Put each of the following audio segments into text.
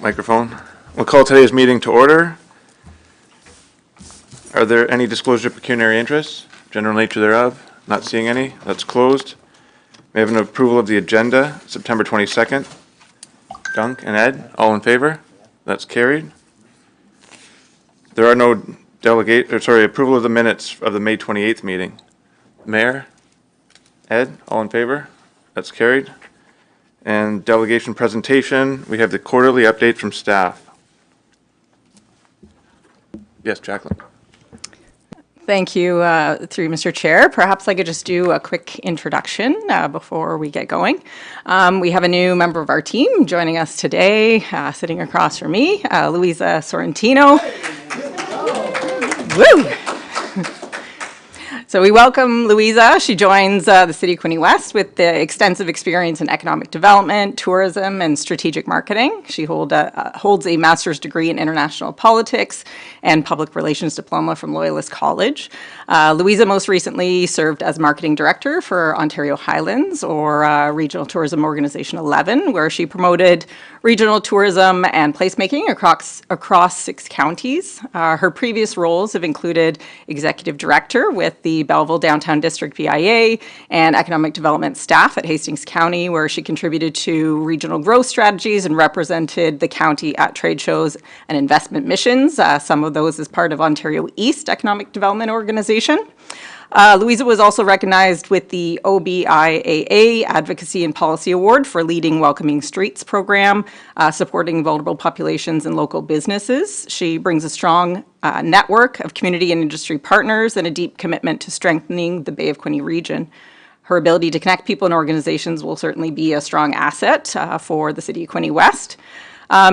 microphone. We'll call today's meeting to order. Are there any disclosure of pecuniary interests, general nature thereof? Not seeing any. That's closed. We have an approval of the agenda, September 22nd. Dunk and Ed, all in favor? That's carried. There are no approval of the minutes of the May 28th meeting. Mayor, Ed, all in favor? That's carried. And delegation presentation, we have the quarterly update from staff. Yes, Jacqueline. Thank you, through Mr. Chair. Perhaps I could just do a quick introduction before we get going. We have a new member of our team joining us today, sitting across from me, Louisa Sorrentino. Woo! So we welcome Louisa. She joins the City of Quinte West with the extensive experience in economic development, tourism, and strategic marketing. She holds a master's degree in international politics and public relations diploma from Loyalist College. Louisa most recently served as marketing director for Ontario Highlands, or Regional Tourism Organization 11, where she promoted regional tourism and placemaking across 6 counties. Her previous roles have included executive director with the Belleville Downtown District BIA and economic development staff at Hastings County, where she contributed to regional growth strategies and represented the county at trade shows and investment missions, some of those as part of Ontario East Economic Development Organization. Louisa was also recognized with the OBIAA Advocacy and Policy Award for leading Welcoming Streets program, supporting vulnerable populations and local businesses. She brings a strong network of community and industry partners and a deep commitment to strengthening the Bay of Quinte region. Her ability to connect people and organizations will certainly be a strong asset for the City of Quinte West.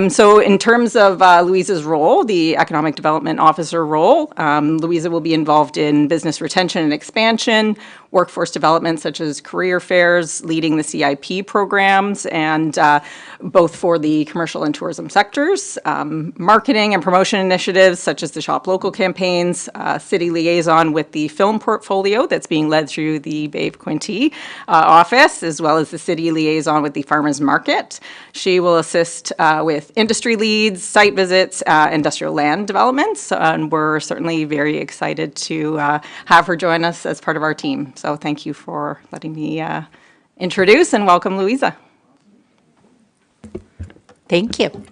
So in terms of Louisa's role, the Economic Development Officer role, Louisa will be involved in business retention and expansion, workforce development such as career fairs, leading the CIP programs, and both for the commercial and tourism sectors, marketing and promotion initiatives such as the Shop Local campaigns, city liaison with the film portfolio that's being led through the Bay of Quinte office, as well as the city liaison with the farmers market. She will assist with industry leads, site visits, industrial land developments, and we're certainly very excited to have her join us as part of our team. So thank you for letting me introduce and welcome Louisa. Thank you.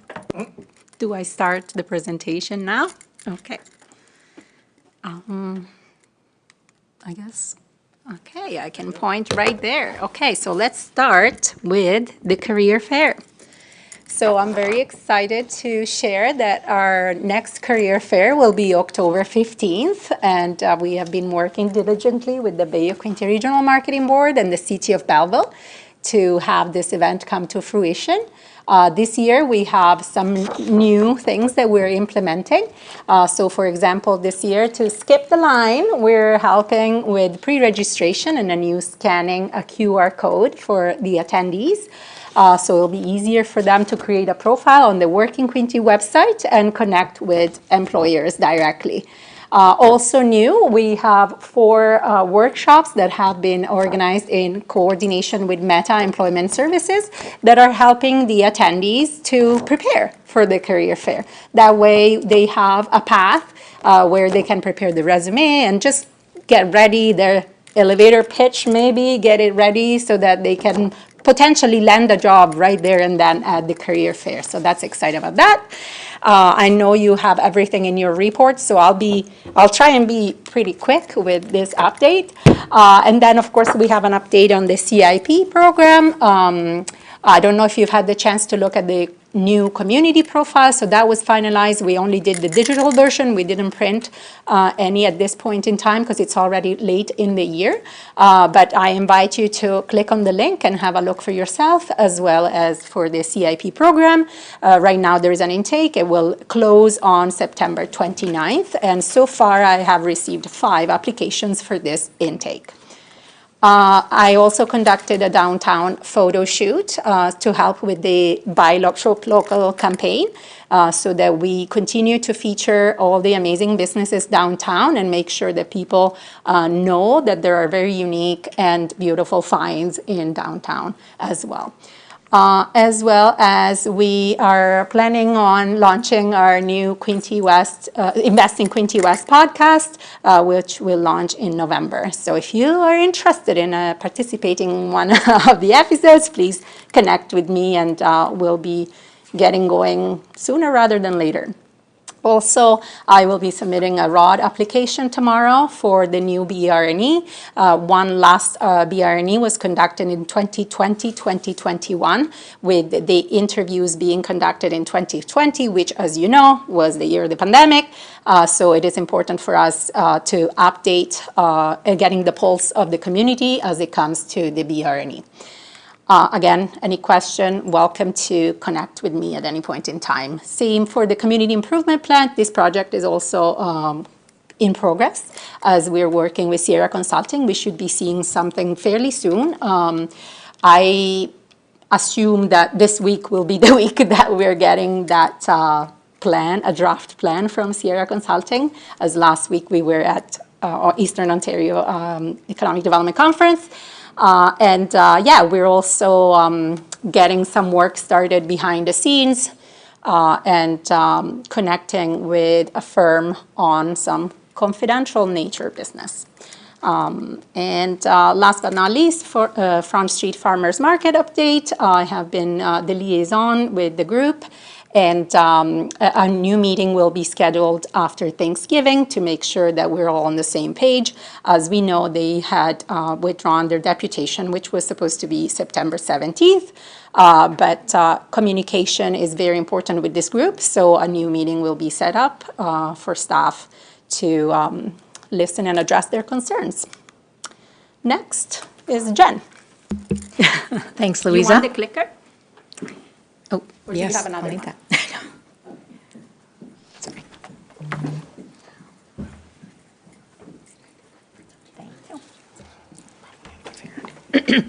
Do I start the presentation now? Okay. I guess, okay, I can point right there. Okay, so let's start with the career fair. So I'm very excited to share that our next career fair will be October 15th, and we have been working diligently with the Bay of Quinte Regional Marketing Board and the City of Belleville to have this event come to fruition. This year we have some new things that we're implementing. So for example, this year to skip the line, we're helping with pre-registration and a new scanning a QR code for the attendees. So it'll be easier for them to create a profile on the Working Quinte website and connect with employers directly. Also new, we have 4 workshops that have been organized in coordination with Meta Employment Services that are helping the attendees to prepare for the career fair. That way they have a path where they can prepare the resume and just get ready, their elevator pitch maybe, get it ready so that they can potentially land a job right there and then at the career fair. So that's exciting about that. I know you have everything in your report, so I'll try and be pretty quick with this update. And then of course we have an update on the CIP program. I don't know if you've had the chance to look at the new community profile, so that was finalized. We only did the digital version. We didn't print any at this point in time because it's already late in the year. But I invite you to click on the link and have a look for yourself, as well as for the CIP program. Right now there is an intake. It will close on September 29th, and so far I have received 5 applications for this intake. I also conducted a downtown photo shoot to help with the Buy Local campaign so that we continue to feature all the amazing businesses downtown and make sure that people know that there are very unique and beautiful finds in downtown as well. as well as we are planning on launching our new Quinte West, Investing Quinte West podcast, which will launch in November. So if you are interested in participating in one of the episodes, please connect with me, and we'll be getting going sooner rather than later. Also, I will be submitting a ROD application tomorrow for the new BRNE. One last BRNE was conducted in 2020-2021, with the interviews being conducted in 2020, which, as you know, was the year of the pandemic. So it is important for us to update getting the pulse of the community as it comes to the BRNE. Again, any question, welcome to connect with me at any point in time. Same for the community improvement plan. This project is also in progress as we're working with Sierra Consulting. We should be seeing something fairly soon. I assume that this week will be the week that we're getting that plan, a draft plan from Sierra Consulting, as last week we were at Eastern Ontario Economic Development Conference. Yeah, we're also getting some work started behind the scenes and connecting with a firm on some confidential nature business. Last but not least, for Front Street Farmers Market update, I have been the liaison with the group, and a new meeting will be scheduled after Thanksgiving to make sure that we're all on the same page. As we know, they had withdrawn their deputation, which was supposed to be September 17th. But communication is very important with this group, so a new meeting will be set up for staff to listen and address their concerns. Next is Jen. Thanks, You Louisa. want the clicker? Oh, Or do you yes, have another I'll need one? that. Sorry. Thank you.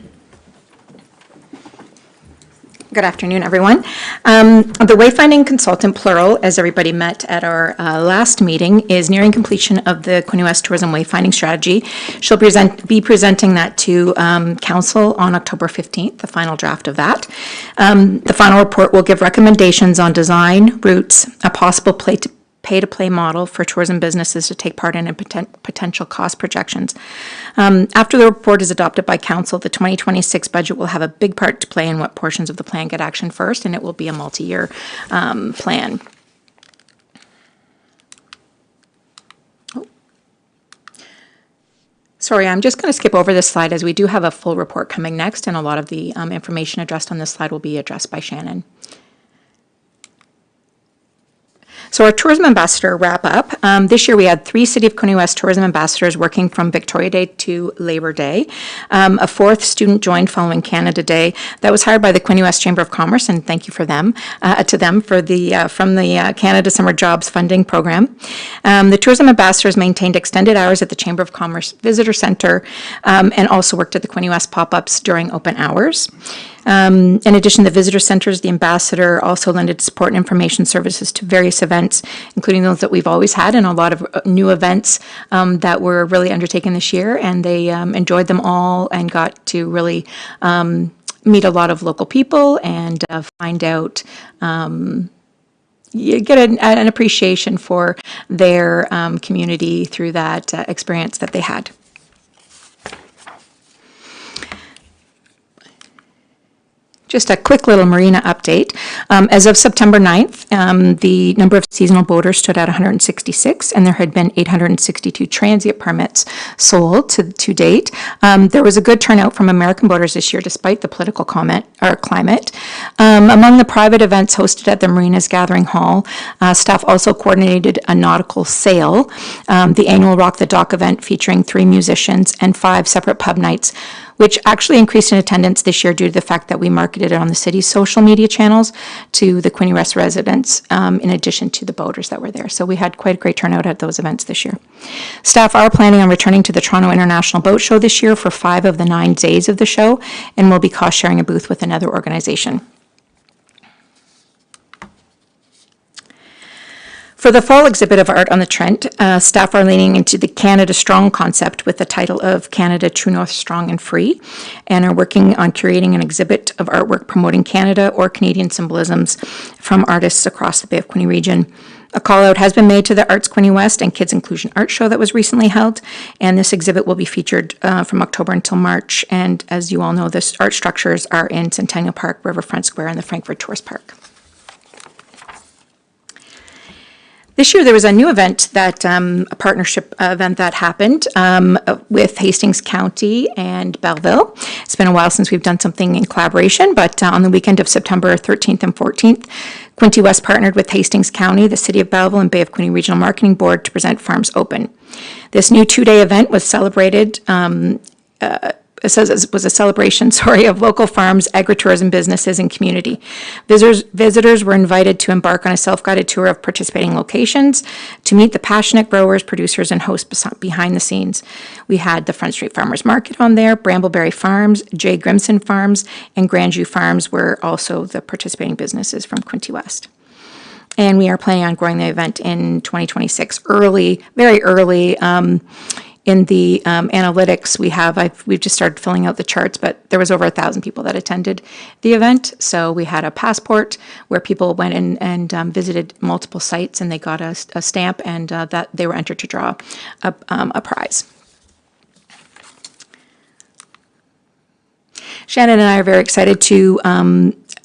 Good afternoon, everyone. The wayfinding consultant, plural, as everybody met at our last meeting, is nearing completion of the Quinte West Tourism Wayfinding Strategy. She'll be presenting that to Council on October 15th, the final draft of that. The final report will give recommendations on design, routes, a possible pay-to-play model for tourism businesses to take part in, and potential cost projections. After the report is adopted by Council, the 2026 budget will have a big part to play in what portions of the plan get action first, and it will be a multi-year plan. Oh. Sorry, I'm just going to skip over this slide as we do have a full report coming next, and a lot of the information addressed on this slide will be addressed by Shannon. So our tourism ambassador wrap up. This year we had 3 City of Quinte West tourism ambassadors working from Victoria Day to Labor Day. A 4th student joined following Canada Day that was hired by the Quinte West Chamber of Commerce, and thank you for them to them for the from the Canada Summer Jobs Funding Program. The tourism ambassadors maintained extended hours at the Chamber of Commerce Visitor Centre and also worked at the Quinte West pop-ups during open hours. In addition to the visitor centers, the ambassador also lended support and information services to various events, including those that we've always had, and a lot of new events that were really undertaken this year, and they enjoyed them all and got to really meet a lot of local people and find out you get an appreciation for their community through that experience that they had. Just a quick little marina update. As of September 9th, the number of seasonal boaters stood at 166, and there had been 862 transient permits sold to date. There was a good turnout from American boaters this year, despite the political climate. Among the private events hosted at the Marina's Gathering Hall, staff also coordinated a nautical sail, the annual Rock the Dock event featuring 3 musicians and 5 separate pub nights, which actually increased in attendance this year due to the fact that we marketed it on the city's social media channels to the Quinte West residents, in addition to the boaters that were there. So we had quite a great turnout at those events this year. Staff are planning on returning to the Toronto International Boat Show this year for 5 of the 9 days of the show, and will be cost-sharing a booth with another organization. For the fall exhibit of Art on the Trent, staff are leaning into the Canada Strong concept with the title of Canada True North Strong and Free, and are working on curating an exhibit of artwork promoting Canada or Canadian symbolisms from artists across the Bay of Quinte region. A call out has been made to the Arts Quinte West and Kids Inclusion Art Show that was recently held, and this exhibit will be featured from October until March. And as you all know, the art structures are in Centennial Park, Riverfront Square, and the Frankfurt Tourist Park. This year, there was a new event that, a partnership event that happened with Hastings County and Belleville. It's been a while since we've done something in collaboration, but on the weekend of September 13th and 14th, Quinte West partnered with Hastings County, the City of Belleville, and Bay of Quinte Regional Marketing Board to present Farms Open. This new two-day event was celebrated was a celebration, of local farms, agritourism businesses, and community. Visitors were invited to embark on a self-guided tour of participating locations to meet the passionate growers, producers, and hosts behind the scenes. We had the Front Street Farmers Market on there, Brambleberry Farms, J. Grimson Farms, and Grandview Farms were also the participating businesses from Quinte West. And we are planning on growing the event in 2026, very early. In the analytics we've just started filling out the charts, but there was over 1,000 people that attended the event. So we had a passport where people went in and visited multiple sites, and they got a stamp, and that they were entered to draw a prize. Shannon and I are very excited to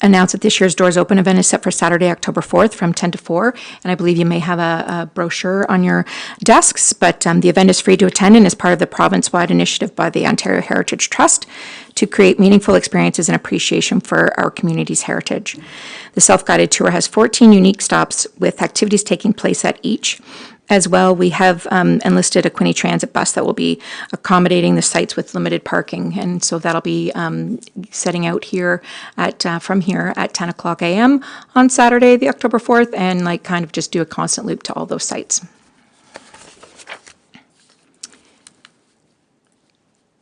announce that this year's Doors Open event is set for Saturday, October 4th from 10 to 4. And I believe you may have a brochure on your desks, but the event is free to attend and is part of the province-wide initiative by the Ontario Heritage Trust to create meaningful experiences and appreciation for our community's heritage. The self-guided tour has 14 unique stops with activities taking place at each. As well, we have enlisted a Quinte Transit bus that will be accommodating the sites with limited parking, and so that'll be setting out here from here at 10 o'clock a.m. on Saturday, the October 4th, and kind of just do a constant loop to all those sites.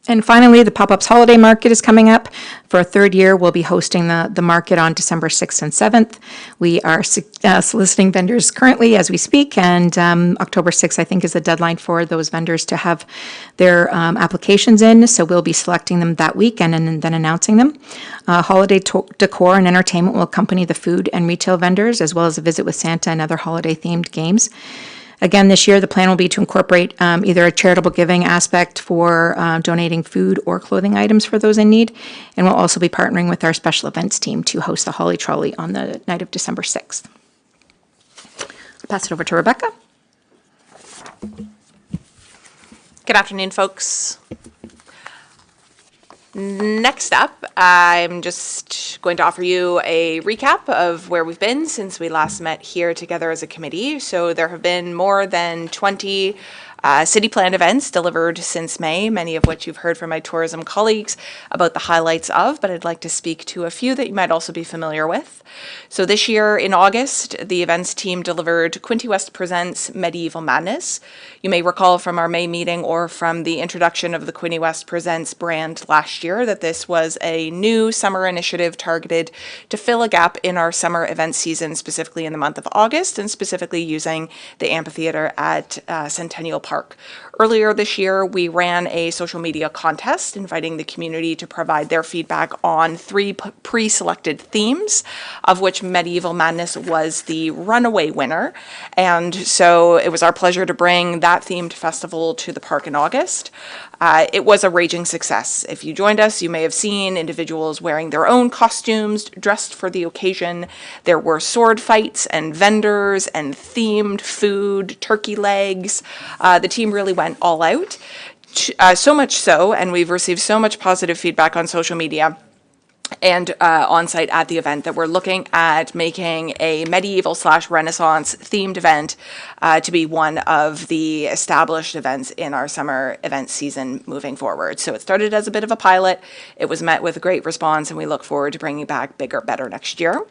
And finally, the Pop-Ups Holiday Market is coming up. For a third year, we'll be hosting the market on December 6th and 7th. We are soliciting vendors currently as we speak, and October 6th, I think, is the deadline for those vendors to have their applications in. So we'll be selecting them that week and then announcing them. Holiday decor and entertainment will accompany the food and retail vendors, as well as a visit with Santa and other holiday-themed games. Again, this year, the plan will be to incorporate either a charitable giving aspect for donating food or clothing items for those in need, and we'll also be partnering with our special events team to host the Holly Trolley on the night of December 6th. I'll pass it over to Rebecca. Good afternoon, folks. Next up, I'm just going to offer you a recap of where we've been since we last met here together as a committee. So there have been more than 20 city planned events delivered since May, many of which you've heard from my tourism colleagues about the highlights of, but I'd like to speak to a few that you might also be familiar with. So this year in August, the events team delivered Quinte West Presents Medieval Madness. You may recall from our May meeting or from the introduction of the Quinte West Presents brand last year that this was a new summer initiative targeted to fill a gap in our summer event season, specifically in the month of August, and specifically using the amphitheater at Centennial Park. Earlier this year, we ran a social media contest inviting the community to provide their feedback on 3 pre-selected themes, of which Medieval Madness was the runaway winner. And so it was our pleasure to bring that themed festival to the park in August. It was a raging success. If you joined us, you may have seen individuals wearing their own costumes, dressed for the occasion. There were sword fights and vendors and themed food, turkey legs. The team really went all out. So much so, and we've received so much positive feedback on social media and on site at the event that we're looking at making a medieval/Renaissance themed event to be one of the established events in our summer event season moving forward. So it started as a bit of a pilot. It was met with a great response, and we look forward to bringing back bigger, better next year.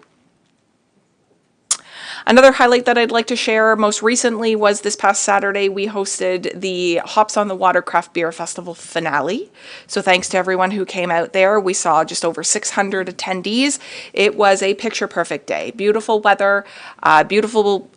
Another highlight that I'd like to share most recently was this past Saturday, we hosted the Hops on the Water Craft Beer Festival finale. So thanks to everyone who came out there. We saw just over 600 attendees. It was a picture perfect day. Beautiful weather, beautiful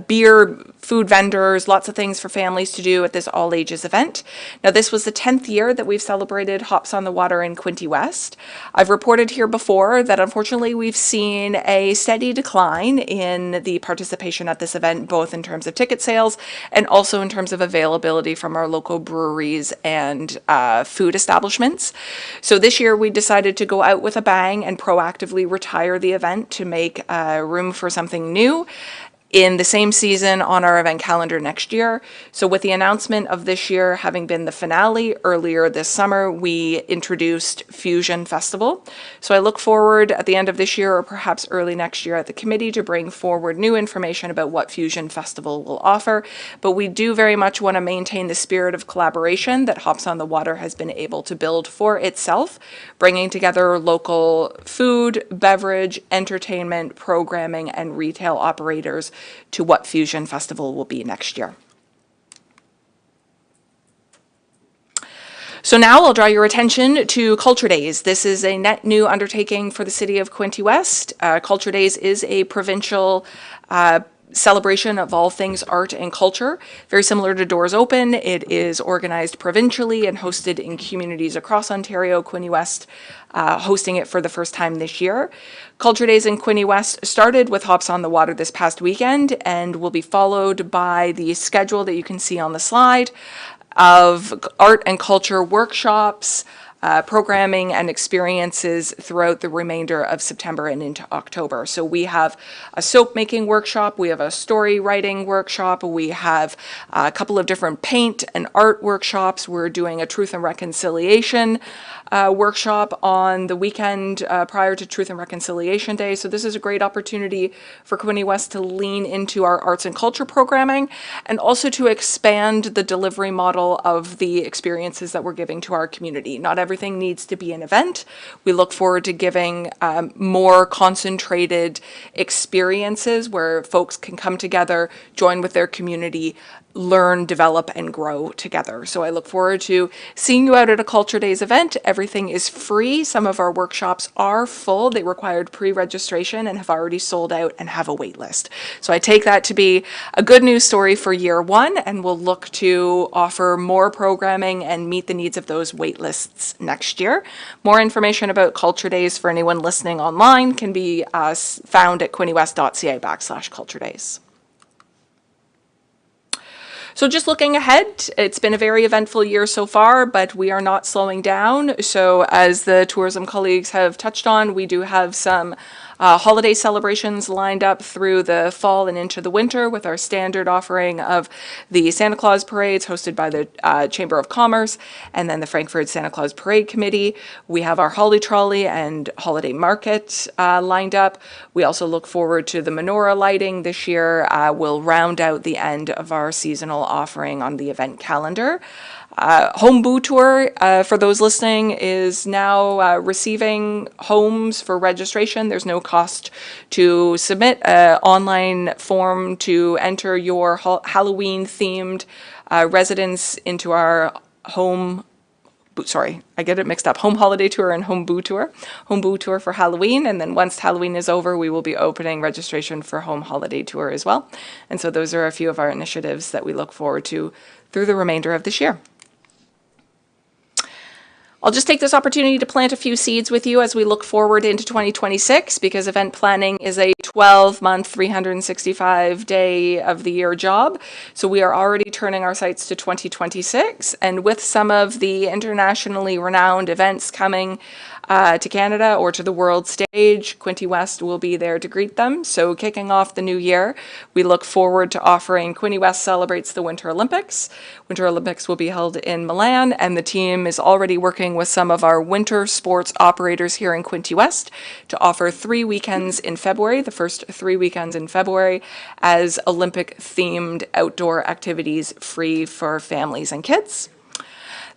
beer, food vendors, lots of things for families to do at this all ages event. Now, this was the 10th year that we've celebrated Hops on the Water in Quinte West. I've reported here before that unfortunately we've seen a steady decline in the participation at this event, both in terms of ticket sales and also in terms of availability from our local breweries and food establishments. So this year we decided to go out with a bang and proactively retire the event to make room for something new in the same season on our event calendar next year. So with the announcement of this year having been the finale earlier this summer, we introduced Fusion Festival. So I look forward at the end of this year or perhaps early next year at the committee to bring forward new information about what Fusion Festival will offer. But we do very much want to maintain the spirit of collaboration that Hops on the Water has been able to build for itself, bringing together local food, beverage, entertainment, programming, and retail operators to what Fusion Festival will be next year. So now I'll draw your attention to Culture Days. This is a net new undertaking for the city of Quinte West. Culture Days is a provincial celebration of all things art and culture. Very similar to Doors Open, it is organized provincially and hosted in communities across Ontario. Quinte West hosting it for the first time this year. Culture Days in Quinte West started with Hops on the Water this past weekend and will be followed by the schedule that you can see on the slide of art and culture workshops, programming and experiences throughout the remainder of September and into October. So we have a soap making workshop, we have a story writing workshop, we have a couple of different paint and art workshops. We're doing a truth and reconciliation workshop on the weekend prior to Truth and Reconciliation Day. So this is a great opportunity for Quinte West to lean into our arts and culture programming and also to expand the delivery model of the experiences that we're giving to our community. Not everything needs to be an event. We look forward to giving more concentrated experiences where folks can come together, join with their community, learn, develop, and grow together. So I look forward to seeing you out at a Culture Days event. Everything is free. Some of our workshops are full. They required pre-registration and have already sold out and have a wait list. So I take that to be a good news story for year one, and we'll look to offer more programming and meet the needs of those wait lists next year. More information about Culture Days for anyone listening online can be found at quintewest.ca/Culture Days. So just looking ahead, it's been a very eventful year so far, but we are not slowing down. So as the tourism colleagues have touched on, we do have some holiday celebrations lined up through the fall and into the winter with our standard offering of the Santa Claus parades hosted by the Chamber of Commerce and then the Frankfurt Santa Claus Parade Committee. We have our Holly Trolley and Holiday Market lined up. We also look forward to the menorah lighting this year. Will round out the end of our seasonal offering on the event calendar. Home Boo Tour, for those listening, is now receiving homes for registration. There's no cost to submit an online form to enter your Halloween-themed residence into our home. Sorry, I get it mixed up. Home Holiday Tour and Home Boo Tour. Home Boo Tour for Halloween, and then once Halloween is over, we will be opening registration for Home Holiday Tour as well. And so those are a few of our initiatives that we look forward to through the remainder of this year. I'll just take this opportunity to plant a few seeds with you as we look forward into 2026, because event planning is a 12-month, 365-day of the year job. So we are already turning our sights to 2026, and with some of the internationally renowned events coming to Canada or to the world stage, Quinte West will be there to greet them. So kicking off the new year, we look forward to offering Quinte West Celebrates the Winter Olympics. Winter Olympics will be held in Milan, and the team is already working with some of our winter sports operators here in Quinte West to offer 3 weekends in February, the first 3 weekends in February, as Olympic-themed outdoor activities free for families and kids.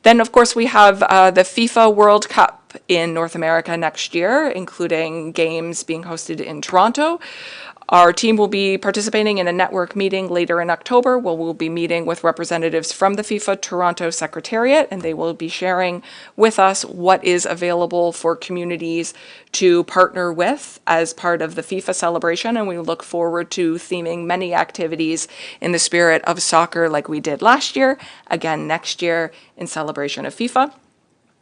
Then, of course, we have the FIFA World Cup in North America next year, including games being hosted in Toronto. Our team will be participating in a network meeting later in October, where we'll be meeting with representatives from the FIFA Toronto Secretariat, and they will be sharing with us what is available for communities to partner with as part of the FIFA celebration, and we look forward to theming many activities in the spirit of soccer like we did last year, again next year in celebration of FIFA.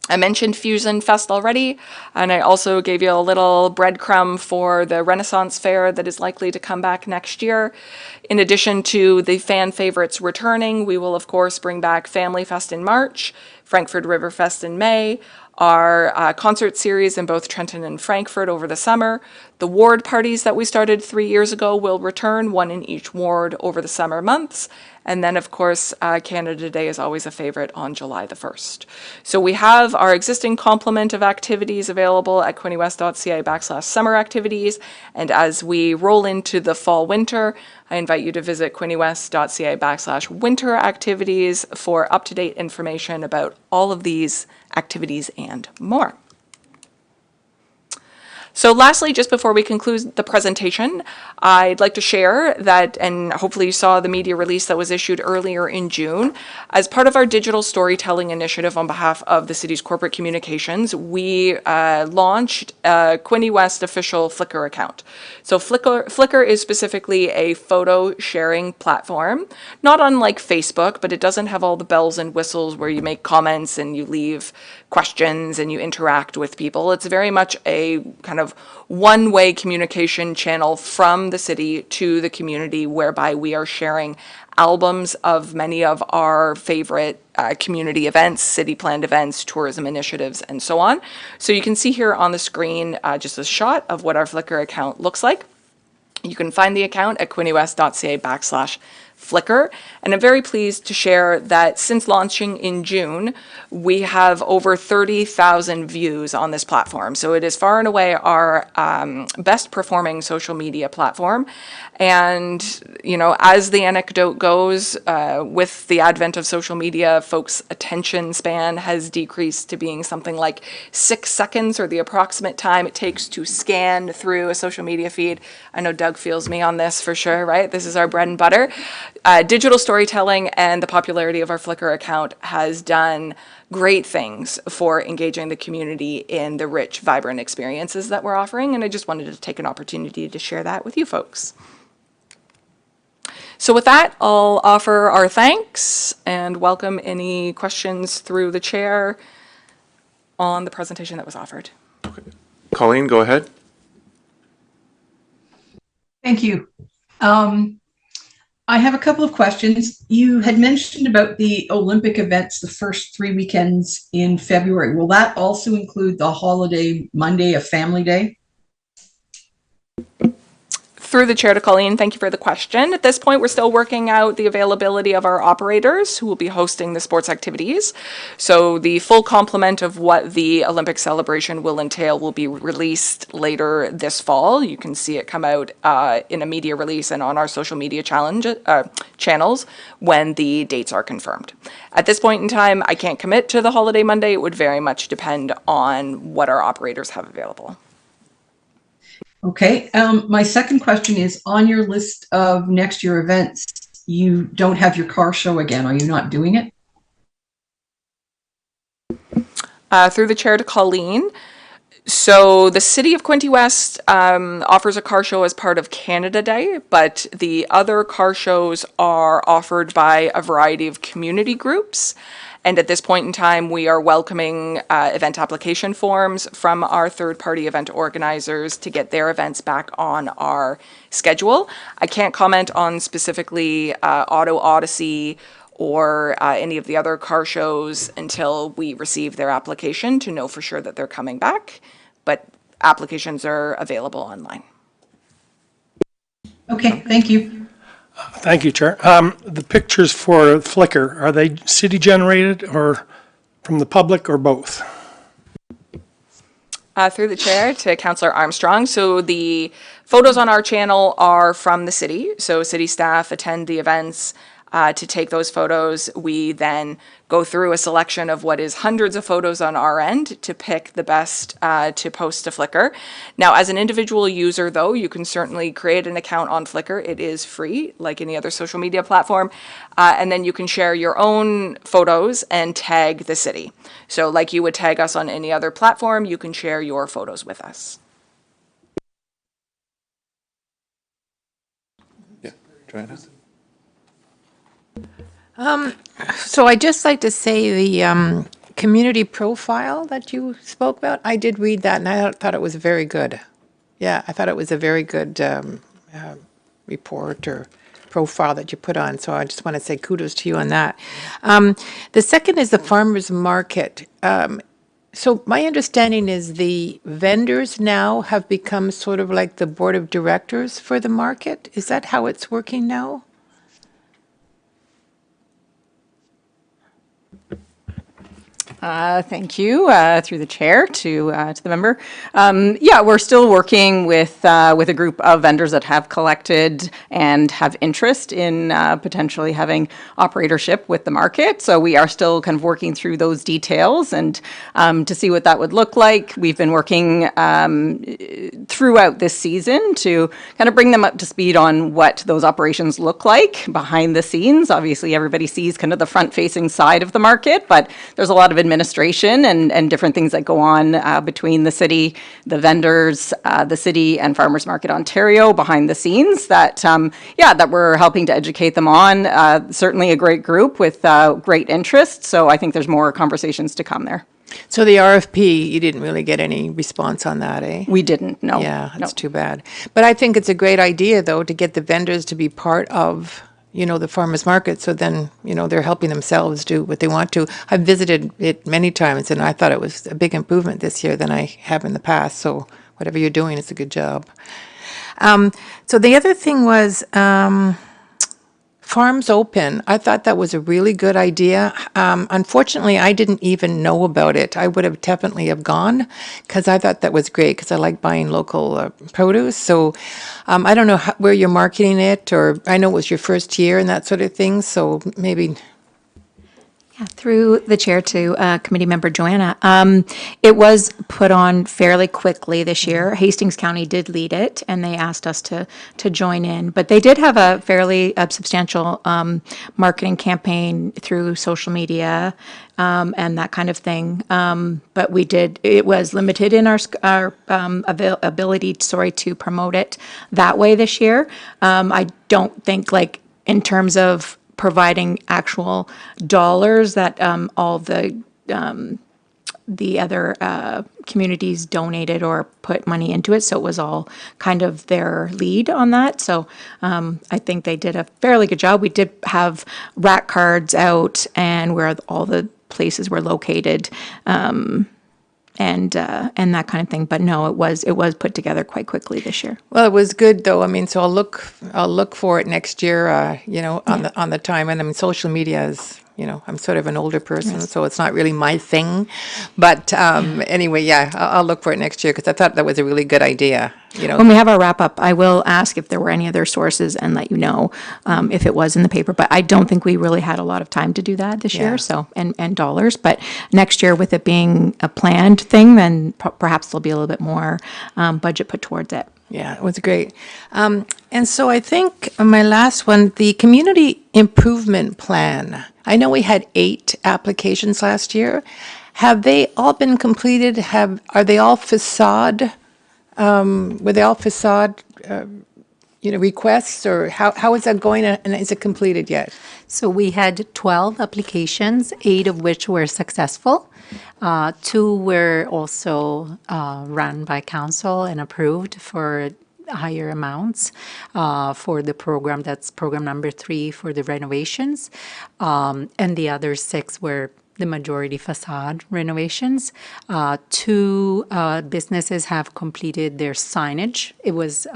I mentioned Fusion Fest already, and I also gave you a little breadcrumb for the Renaissance Fair that is likely to come back next year. In addition to the fan favorites returning, we will of course bring back Family Fest in March, Frankfurt River Fest in May, our concert series in both Trenton and Frankfurt over the summer. The ward parties that we started 3 years ago will return, one in each ward over the summer months. And then, of course, Canada Day is always a favorite on July the 1st. So we have our existing complement of activities available at quintewest.ca/summer activities. And as we roll into the fall-winter, I invite you to visit quintewest.ca/winter activities for up-to-date information about all of these activities and more. So lastly, just before we conclude the presentation, I'd like to share that, and hopefully you saw the media release that was issued earlier in June, as part of our digital storytelling initiative on behalf of the city's corporate communications, we launched a Quinte West official Flickr account. So Flickr is specifically a photo sharing platform, not unlike Facebook, but it doesn't have all the bells and whistles where you make comments and you leave questions and you interact with people. It's very much a kind of one-way communication channel from the city to the community, whereby we are sharing albums of many of our favorite community events, city planned events, tourism initiatives, and so on. So you can see here on the screen just a shot of what our Flickr account looks like. You can find the account at quintewest.ca/Flickr, and I'm very pleased to share that since launching in June, we have over 30,000 views on this platform. So it is far and away our best performing social media platform. And, you know, as the anecdote goes, with the advent of social media, folks' attention span has decreased to being something like 6 seconds, or the approximate time it takes to scan through a social media feed. I know Doug feels me on this for sure, right? This is our bread and butter. Digital storytelling and the popularity of our Flickr account has done great things for engaging the community in the rich, vibrant experiences that we're offering, and I just wanted to take an opportunity to share that with you folks. So with that, I'll offer our thanks and welcome any questions through the chair on the presentation that was offered. Colleen, go ahead. Thank you. I have a couple of questions. You had mentioned about the Olympic events the first 3 weekends in February. Will that also include the holiday Monday, a family day? Through the chair to Colleen, thank you for the question. At this point, we're still working out the availability of our operators who will be hosting the sports activities. So the full complement of what the Olympic celebration will entail will be released later this fall. You can see it come out in a media release and on our social media channels when the dates are confirmed. At this point in time, I can't commit to the holiday Monday. It would very much depend on what our operators have available. Okay. My second question is, on your list of next year events, you don't have your car show again. Are you not doing it? Through the chair to Colleen. So the city of Quinte West offers a car show as part of Canada Day, but the other car shows are offered by a variety of community groups. And at this point in time, we are welcoming event application forms from our third-party event organizers to get their events back on our schedule. I can't comment on specifically Auto Odyssey or any of the other car shows until we receive their application to know for sure that they're coming back, but applications are available online. Okay, thank you. Thank you, Chair. The pictures for Flickr, are they city generated or from the public or both? Through the chair to Councillor Armstrong. So the photos on our channel are from the city. So city staff attend the events to take those photos. We then go through a selection of what is hundreds of photos on our end to pick the best to post to Flickr. Now, as an individual user, though, you can certainly create an account on Flickr. It is free, like any other social media platform. And then you can share your own photos and tag the city. So like you would tag us on any other platform, you can share your photos with us. Yeah, Joanna? So I'd just like to say the community profile that you spoke about, I did read that and I thought it was very good. Yeah, I thought it was a very good report or profile that you put on. So I just want to say kudos to you on that. The second is the farmers market. So my understanding is the vendors now have become sort of like the board of directors for the market. Is that how it's working now? Thank you, through the chair to the member. Yeah, we're still working with a group of vendors that have collected and have interest in potentially having operatorship with the market. So we are still kind of working through those details and to see what that would look like. We've been working throughout this season to kind of bring them up to speed on what those operations look like behind the scenes. Obviously, everybody sees kind of the front-facing side of the market, but there's a lot of administration and different things that go on between the city, the vendors, the city and Farmers Market Ontario behind the scenes that, that we're helping to educate them on. Certainly a great group with great interest. So I think there's more conversations to come there. So the RFP, you didn't really get any response on that, eh? We didn't, no. Yeah, that's No. too bad. But I think it's a great idea, though, to get the vendors to be part of, the farmers market. So then, they're helping themselves do what they want to. I've visited it many times, and I thought it was a big improvement this year than I have in the past. So whatever you're doing, it's a good job. So the other thing was Farms Open. I thought that was a really good idea. Unfortunately, I didn't even know about it. I would have definitely have gone because I thought that was great because I like buying local produce. So I don't know where you're marketing it, or I know it was your first year and that sort of thing. So maybe. Yeah, through the chair to committee member Joanna. It was put on fairly quickly this year. Hastings County did lead it, and they asked us to join in. But they did have a fairly substantial marketing campaign through social media and that kind of thing. But it was limited in our ability, to promote it that way this year. I don't think, in terms of providing actual dollars that all the other communities donated or put money into it. So it was all kind of their lead on that. So I think they did a fairly good job. We did have rack cards out and where all the places were located. And that kind of thing, but no, it was put together quite quickly this year. Well, it was good though. I mean, so I'll look for it next year. On the time. And I mean, social media is. I'm sort of an older person, so it's not really my thing. But anyway, yeah, I'll look for it next year because I thought that was a really good idea. When we have our wrap up, I will ask if there were any other sources and let you know if it was in the paper. But I don't think we really had a lot of time to do that this year. So and dollars. But next year, with it being a planned thing, then perhaps there'll be a little bit more budget put towards it. Yeah, it was great. And so I think my last one, the community improvement plan. I know we had 8 applications last year. Have they all been completed? Are they all facade? Were they all facade, requests, or how is that going? And is it completed yet? So we had 12 applications, 8 of which were successful. 2 were also run by council and approved for higher amounts for the program. That's program number 3 for the renovations. And the other 6 were the majority facade renovations. 2 businesses have completed their signage. It was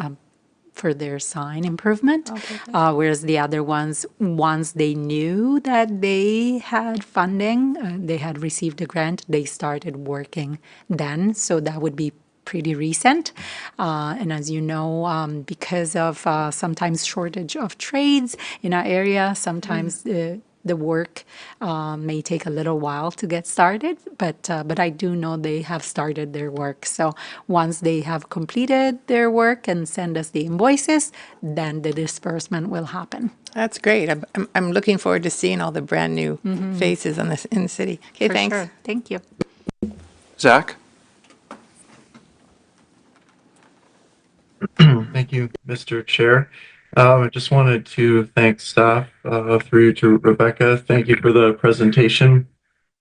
for their sign improvement, whereas the other ones, once they knew that they had funding, they had received a grant, they started working then. So that would be pretty recent. And as you know, because of sometimes shortage of trades in our area, sometimes the work may take a little while to get started, but I do know they have started their work. So once they have completed their work and send us the invoices, then the disbursement will happen. That's great. I'm looking forward to seeing all the brand new faces in the city. Okay, For thanks. sure. Thank you. Zach? Thank you, Mr. Chair. I just wanted to thank staff through you to Rebecca. Thank you for the presentation.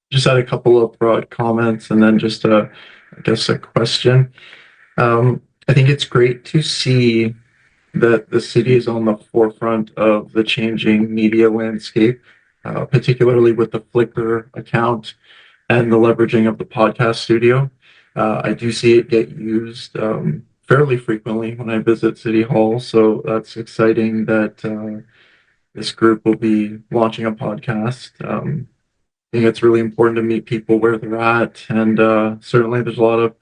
Just had a couple of broad comments and then just I guess a question. I think it's great to see that the city is on the forefront of the changing media landscape, particularly with the Flickr account and the leveraging of the podcast studio. I do see it get used fairly frequently when I visit City Hall, so that's exciting that this group will be launching a podcast. I think it's really important to meet people where they're at, and certainly there's a lot of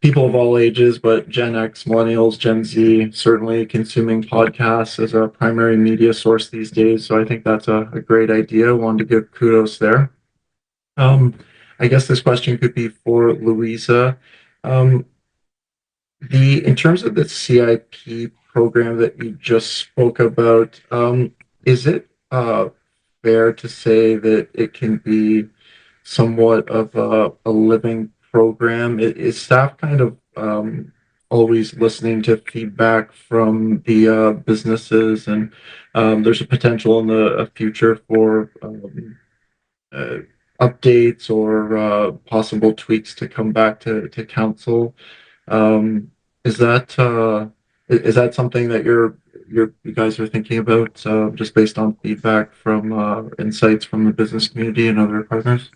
people of all ages, but Gen X, Millennials, Gen Z, certainly consuming podcasts as a primary media source these days. So I think that's a great idea. Wanted to give kudos there. I guess this question could be for Louisa. In terms of the CIP program that you just spoke about, is it fair to say that it can be somewhat of a living program? Is staff kind of always listening to feedback from the businesses, and there's a potential in the future for uh, updates or possible tweaks to come back to council? Um, is that something that you guys are thinking about just based on feedback from insights from the business community and other partners?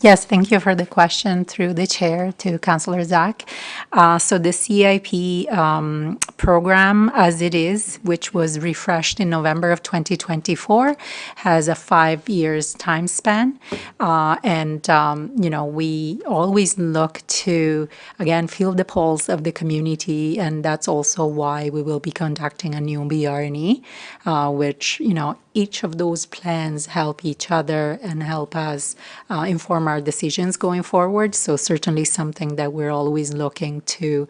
Yes, thank you for the question through the chair to Councillor Zach. So the CIP program, as it is, which was refreshed in November of 2024, has a 5 years time span. We always look to, again, feel the pulse of the community, and that's also why we will be conducting a new BRNE, which, each of those plans help each other and help us inform our decisions going forward. So certainly something that we're always looking to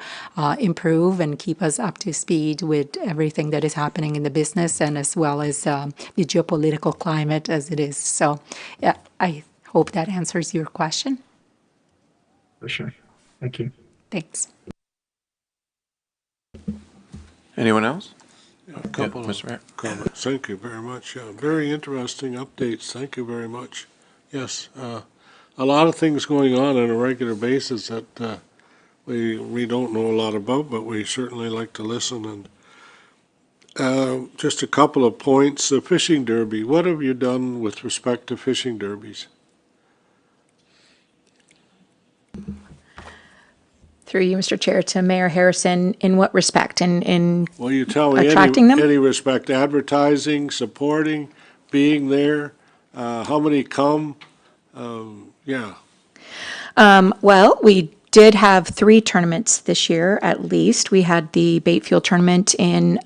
improve and keep us up to speed with everything that is happening in the business and as well as the geopolitical climate as it is. So yeah, I hope that answers your question. For sure. Thank you. Thanks. Anyone else? A couple of Mr. Mayor. comments. Thank you very much. Very interesting updates. Thank you very much. Yes, a lot of things going on a regular basis that we don't know a lot about, but we certainly like to listen. And just a couple of points. The fishing derby. What have you done with respect to fishing derbies? Through you, Mr. Chair, to Mayor Harrison, in what respect? In Well, you tell me attracting them? any respect, advertising, supporting, being there, how many come? Yeah. Well, we did have 3 tournaments this year, at least. We had the bait field tournament in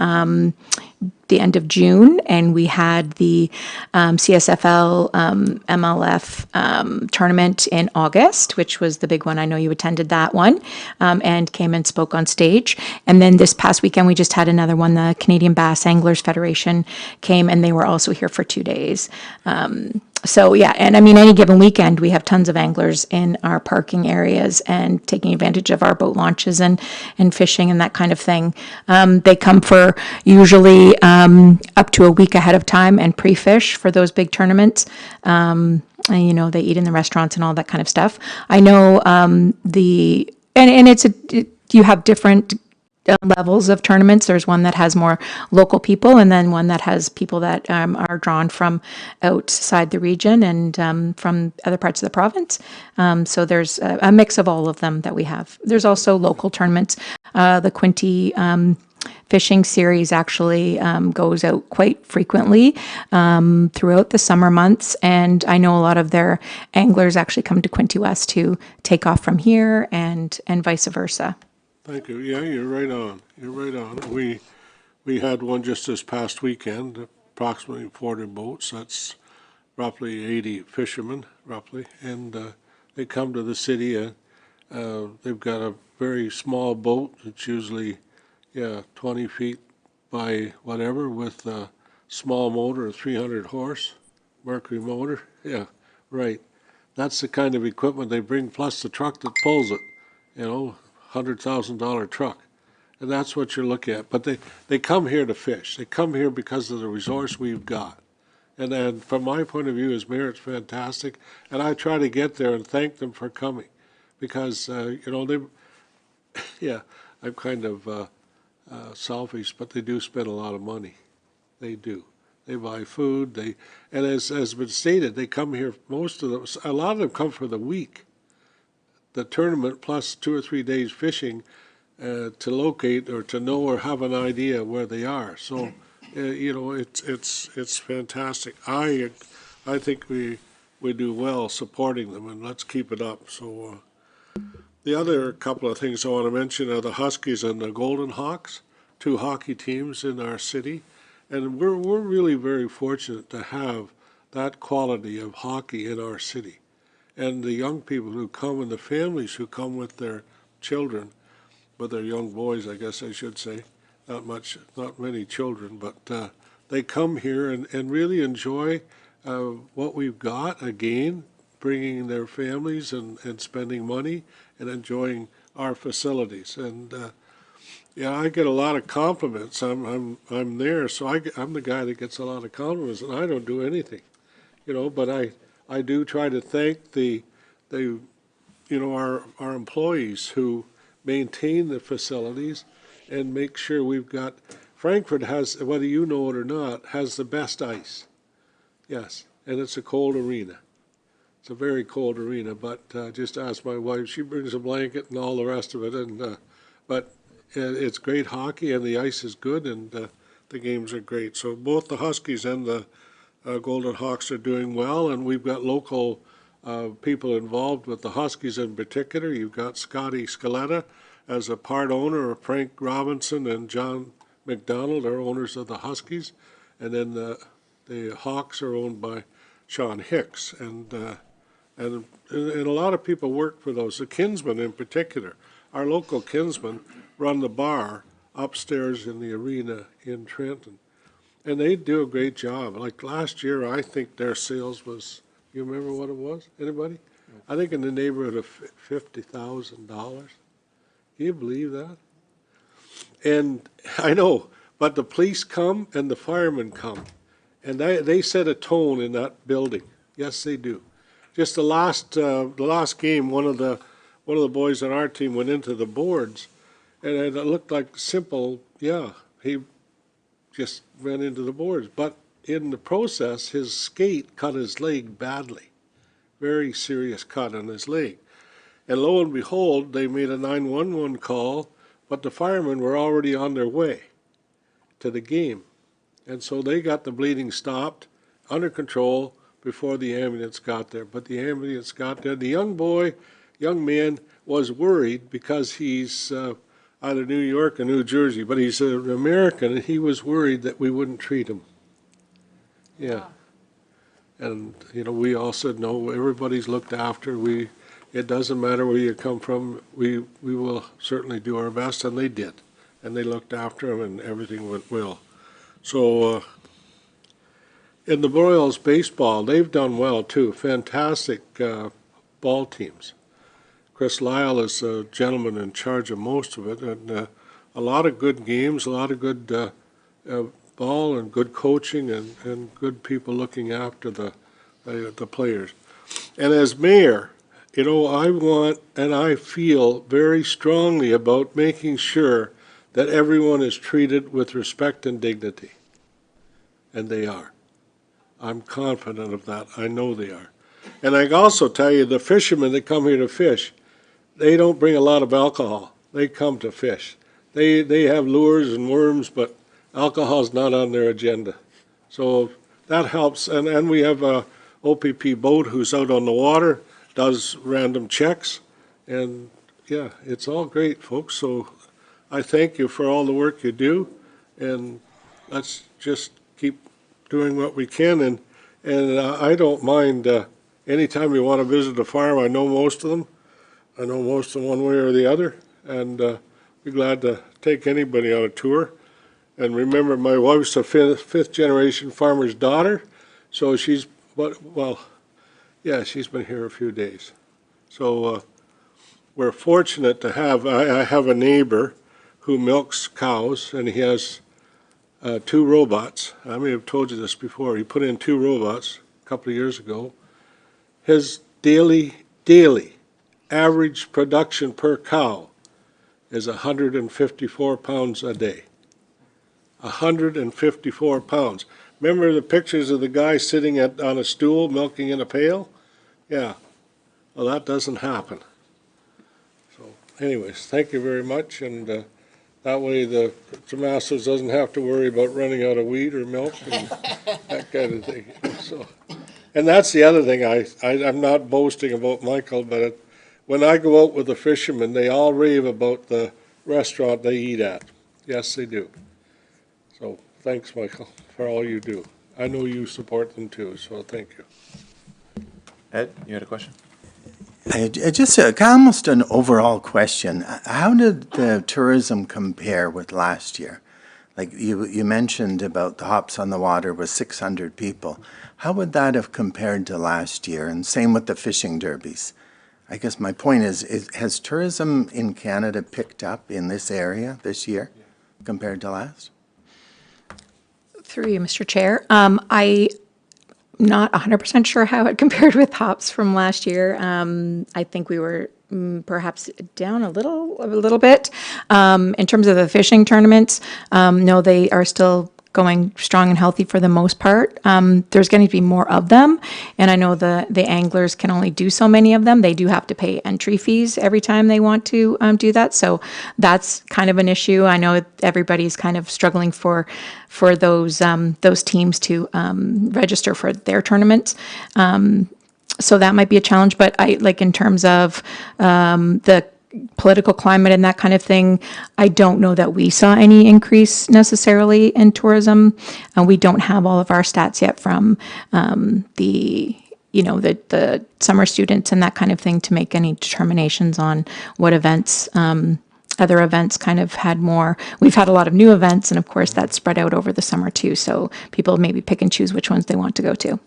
the end of June, and we had the CSFL MLF tournament in August, which was the big one. I know you attended that one and came and spoke on stage. And then this past weekend, we just had another one. The Canadian Bass Anglers Federation came, and they were also here for 2 days. So yeah, and I mean, any given weekend, we have tons of anglers in our parking areas and taking advantage of our boat launches and fishing and that kind of thing. They come for usually up to a week ahead of time and pre-fish for those big tournaments. And, they eat in the restaurants and all that kind of stuff. I know you have different levels of tournaments. There's one that has more local people, and then one that has people that are drawn from outside the region and from other parts of the province. So there's a mix of all of them that we have. There's also local tournaments. The Quinte fishing series actually goes out quite frequently throughout the summer months. And I know a lot of their anglers actually come to Quinte West to take off from here and vice versa. Thank you. Yeah, you're right on. You're right on. We had one just this past weekend, approximately 40 boats. That's roughly 80 fishermen, roughly, and they come to the city. They've got a very small boat. It's usually, 20 feet by whatever, with a small motor, a 300 horse Mercury motor. Yeah, right. That's the kind of equipment they bring, plus the truck that pulls it. $100,000 truck. And that's what you're looking at. But they come here to fish. They come here because of the resource we've got. And then from my point of view as mayor, it's fantastic. And I try to get there and thank them for coming because, they, yeah, I'm kind of selfish, but they do spend a lot of money. They do. They buy food. And as has been stated, they come here, a lot of them come for the week. The tournament plus 2 or 3 days fishing to locate or to know or have an idea where they are. So, it's fantastic. I think we do well supporting them, and let's keep it up. So, the other couple of things I want to mention are the Huskies and the Golden Hawks, 2 hockey teams in our city, and we're really very fortunate to have that quality of hockey in our city. And the young people who come and the families who come with their children, with their young boys, I guess I should say, not many children, but they come here and really enjoy what we've got, again, bringing their families and spending money and enjoying our facilities. And I get a lot of compliments. I'm there, so I'm the guy that gets a lot of compliments, and I don't do anything, but I do try to thank our employees who maintain the facilities and make sure we've got, Frankfurt has, whether you know it or not, has the best ice. Yes, and it's a cold arena. It's a very cold arena, but just ask my wife, she brings a blanket and all the rest of it, but it's great hockey and the ice is good and the games are great. So both the Huskies and the Golden Hawks are doing well, and we've got local people involved with the Huskies in particular. You've got Scotty Scaletta as a part owner, of Frank Robinson and John McDonald are owners of the Huskies, and then the Hawks are owned by Sean Hicks, and a lot of people work for those. The Kinsmen in particular, our local Kinsmen run the bar upstairs in the arena in Trenton. And they do a great job. Like last year, I think their sales was, you remember what it was? Anybody? I think in the neighborhood of $50,000. Can you believe that? And I know, but the police come and the firemen come. And they set a tone in that building. Yes, they do. Just the last game, one of the boys on our team went into the boards, and it looked like simple, he just ran into the boards. But in the process, his skate cut his leg badly. Very serious cut on his leg. And lo and behold, they made a 911 call, but the firemen were already on their way to the game. And so they got the bleeding stopped, under control, before the ambulance got there. But the ambulance got there. The young man was worried because he's out of New York and New Jersey, but he's an American, and he was worried that we wouldn't treat him. Yeah. And, we all said, no, everybody's looked after. It doesn't matter where you come from. We will certainly do our best, and they did. And they looked after him, and everything went well. So, in the Royals baseball, they've done well, too. Fantastic ball teams. Chris Lyle is a gentleman in charge of most of it, and a lot of good games, a lot of good ball and good coaching and good people looking after the players. And as mayor, I want and I feel very strongly about making sure that everyone is treated with respect and dignity. And they are. I'm confident of that. I know they are. And I can also tell you, the fishermen that come here to fish, they don't bring a lot of alcohol. They come to fish. they have lures and worms, but alcohol's not on their agenda. So that helps, and we have a OPP boat who's out on the water, does random checks, and yeah, it's all great, folks. So I thank you for all the work you do, and let's just keep doing what we can. And I don't mind anytime you want to visit a farm. I know most of them. I know most of them one way or the other, and be glad to take anybody on a tour. And remember, my wife's a fifth generation farmer's daughter, so she's, well, yeah, she's been here a few days. So we're fortunate to have, I have a neighbor who milks cows, and he has 2 robots. I may have told you this before. He put in 2 robots a couple of years ago. His daily average production per cow is 154 pounds a day. 154 pounds. Remember the pictures of the guy sitting on a stool milking in a pail? Yeah. Well, that doesn't happen. So anyways, thank you very much, and that way the Tomassos doesn't have to worry about running out of wheat or milk and that kind of thing. So, and that's the other thing, I'm not boasting about Michael, but when I go out with the fishermen, they all rave about the restaurant they eat at. Yes, they do. So thanks, Michael, for all you do. I know you support them too, so thank you. Ed, you had a question? Just almost an overall question. How did the tourism compare with last year? Like you mentioned about the Hops on the Water with 600 people. How would that have compared to last year? And same with the fishing derbies. I guess my point is has tourism in Canada picked up in this area this year compared to last? Through you, Mr. Chair. I'm not 100% sure how it compared with hops from last year. I think we were perhaps down a little bit. In terms of the fishing tournaments, no, they are still going strong and healthy for the most part. There's going to be more of them, and I know the anglers can only do so many of them. They do have to pay entry fees every time they want to do that, so that's kind of an issue. I know everybody's kind of struggling for those teams to register for their tournaments. So that might be a challenge, but I like in terms of the political climate and that kind of thing, I don't know that we saw any increase necessarily in tourism. We don't have all of our stats yet from the summer students and that kind of thing to make any determinations on what events, other events kind of had more. We've had a lot of new events, and of course that's spread out over the summer too, so people maybe pick and choose which ones they want to go to.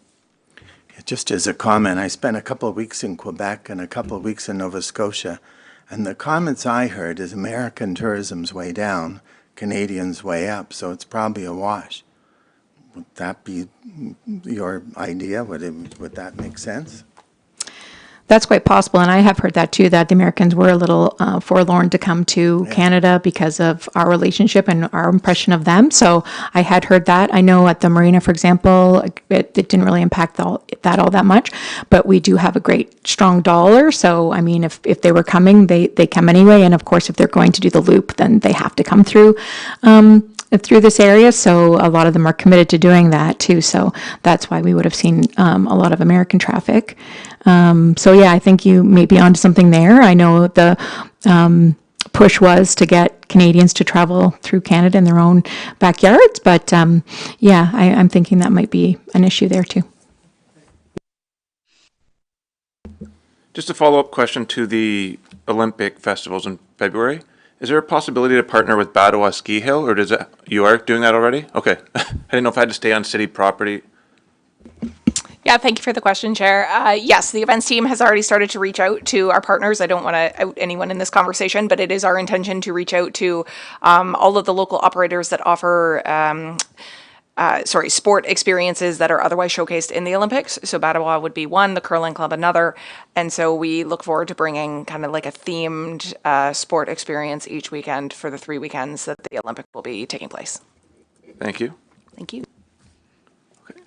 Just as a comment, I spent a couple of weeks in Quebec and a couple of weeks in Nova Scotia, and the comments I heard is American tourism's way down, Canadians way up, so it's probably a wash. Would that be your idea? Would that make sense? That's quite possible, and I have heard that too, that the Americans were a little forlorn to come to Canada because of our relationship and our impression of them. So I had heard that. I know at the marina, for example, it didn't really impact all that much, but we do have a great strong dollar. So, I mean, if they were coming, they come anyway. And of course, if they're going to do the loop, then they have to come through this area. So a lot of them are committed to doing that too. So that's why we would have seen a lot of American traffic. So yeah, I think you may be onto something there. I know the push was to get Canadians to travel through Canada in their own backyards, but yeah, I'm thinking that might be an issue there too. Just a follow-up question to the Olympic festivals in February. Is there a possibility to partner with Badawa Ski Hill, or you are doing that already? Okay. I didn't know if I had to stay on city property. Yeah, thank you for the question, Chair. Yes, the events team has already started to reach out to our partners. I don't want to out anyone in this conversation, but it is our intention to reach out to all of the local operators that offer sport experiences that are otherwise showcased in the Olympics. So Badawa would be one, the curling club another. And so we look forward to bringing kind of like a themed sport experience each weekend for the 3 weekends that the Olympic will be taking place. Thank you. Thank you. Okay.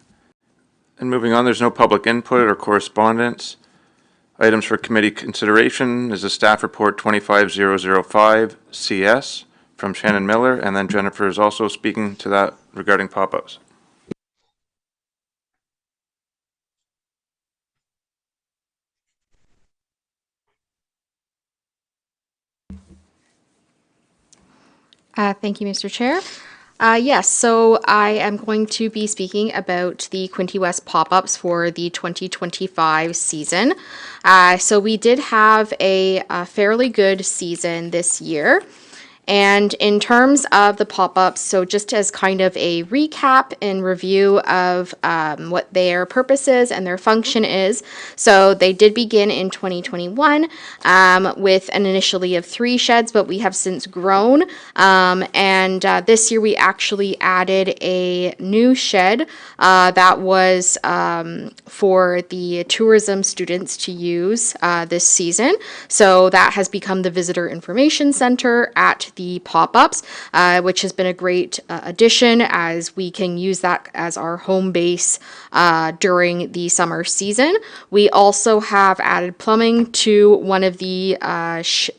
And moving on, there's no public input or correspondence. Items for committee consideration is the staff report 25005 CS for from Shannon Miller, and then Jennifer is also speaking to that regarding pop-ups. Thank you, Mr. Chair. Yes, so I am going to be speaking about the Quinte West pop-ups for the 2025 season. So we did have a fairly good season this year. And in terms of the pop-ups, so just as kind of a recap and review of what their purpose is and their function is. So they did begin in 2021 with an initially of 3 sheds, but we have since grown. And this year we actually added a new shed that was for the tourism students to use this season. So that has become the Visitor Information Center at the pop-ups, which has been a great addition as we can use that as our home base during the summer season. We also have added plumbing to one of the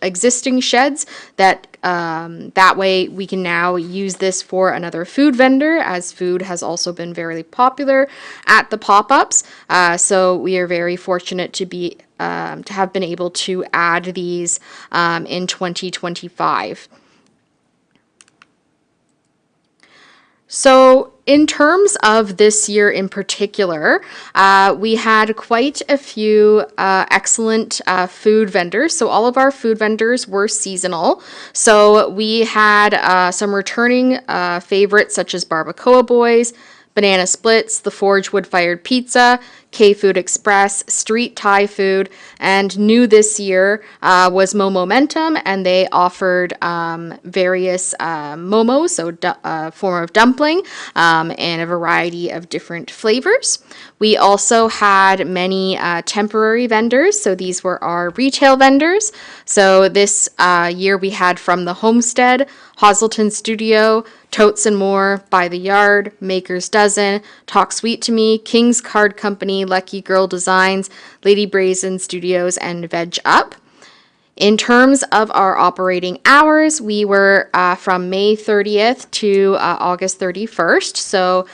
existing sheds that way we can now use this for another food vendor, as food has also been very popular at the pop-ups. So we are very fortunate to have been able to add these in 2025. So in terms of this year in particular, we had quite a few excellent food vendors. So all of our food vendors were seasonal. So we had some returning favorites such as Barbacoa Boys, Banana Splits, The Forge Wood-Fired Pizza, K-Food Express, Street Thai Food, and new this year was Momentum, and they offered various momos, so form of dumpling, and a variety of different flavors. We also had many temporary vendors, so these were our retail vendors. So this year we had From the Homestead, Hosselton Studio, Totes and More, By the Yard, Maker's Dozen, Talk Sweet to Me, King's Card Company, Lucky Girl Designs, Lady Brazen Studios, and Veg Up. In terms of our operating hours, we were from May 30th to August 31st. So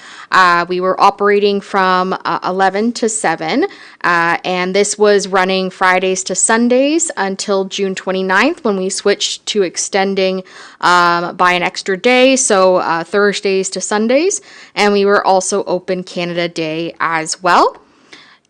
we were operating from 11 to 7, and this was running Fridays to Sundays until June 29th when we switched to extending by an extra day, so Thursdays to Sundays, and we were also open Canada Day as well.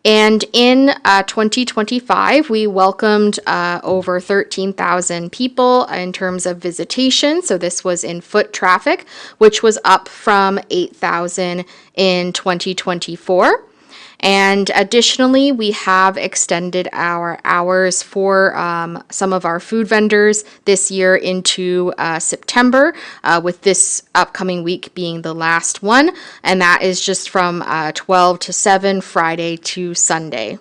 And in 2025, we welcomed over 13,000 people in terms of visitation. So this was in foot traffic, which was up from 8,000 in 2024. And additionally, we have extended our hours for some of our food vendors this year into September, with this upcoming week being the last one. And that is just from 12 to 7, Friday to Sunday.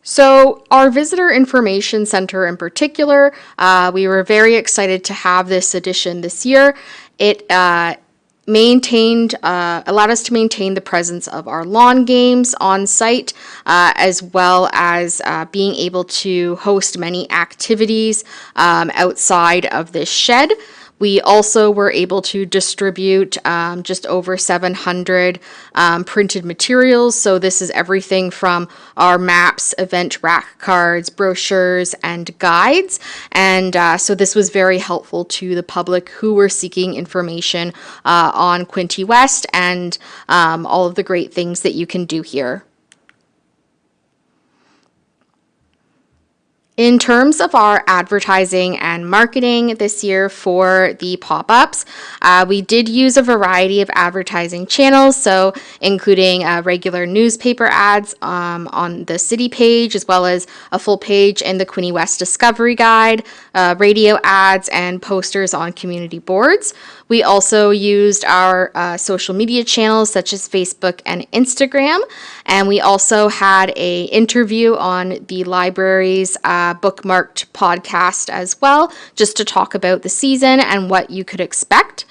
So our Visitor Information Center in particular, we were very excited to have this addition this year. It allowed us to maintain the presence of our lawn games on site, as well as being able to host many activities outside of this shed. We also were able to distribute just over 700 printed materials. So this is everything from our maps, event rack cards, brochures, and guides. And so this was very helpful to the public who were seeking information on Quinte West and all of the great things that you can do here. In terms of our advertising and marketing this year for the pop-ups, we did use a variety of advertising channels, so including regular newspaper ads on the city page, as well as a full page in the Quinte West Discovery Guide, radio ads, and posters on community boards. We also used our social media channels such as Facebook and Instagram, and we also had an interview on the library's bookmarked podcast as well, just to talk about the season and what you could expect.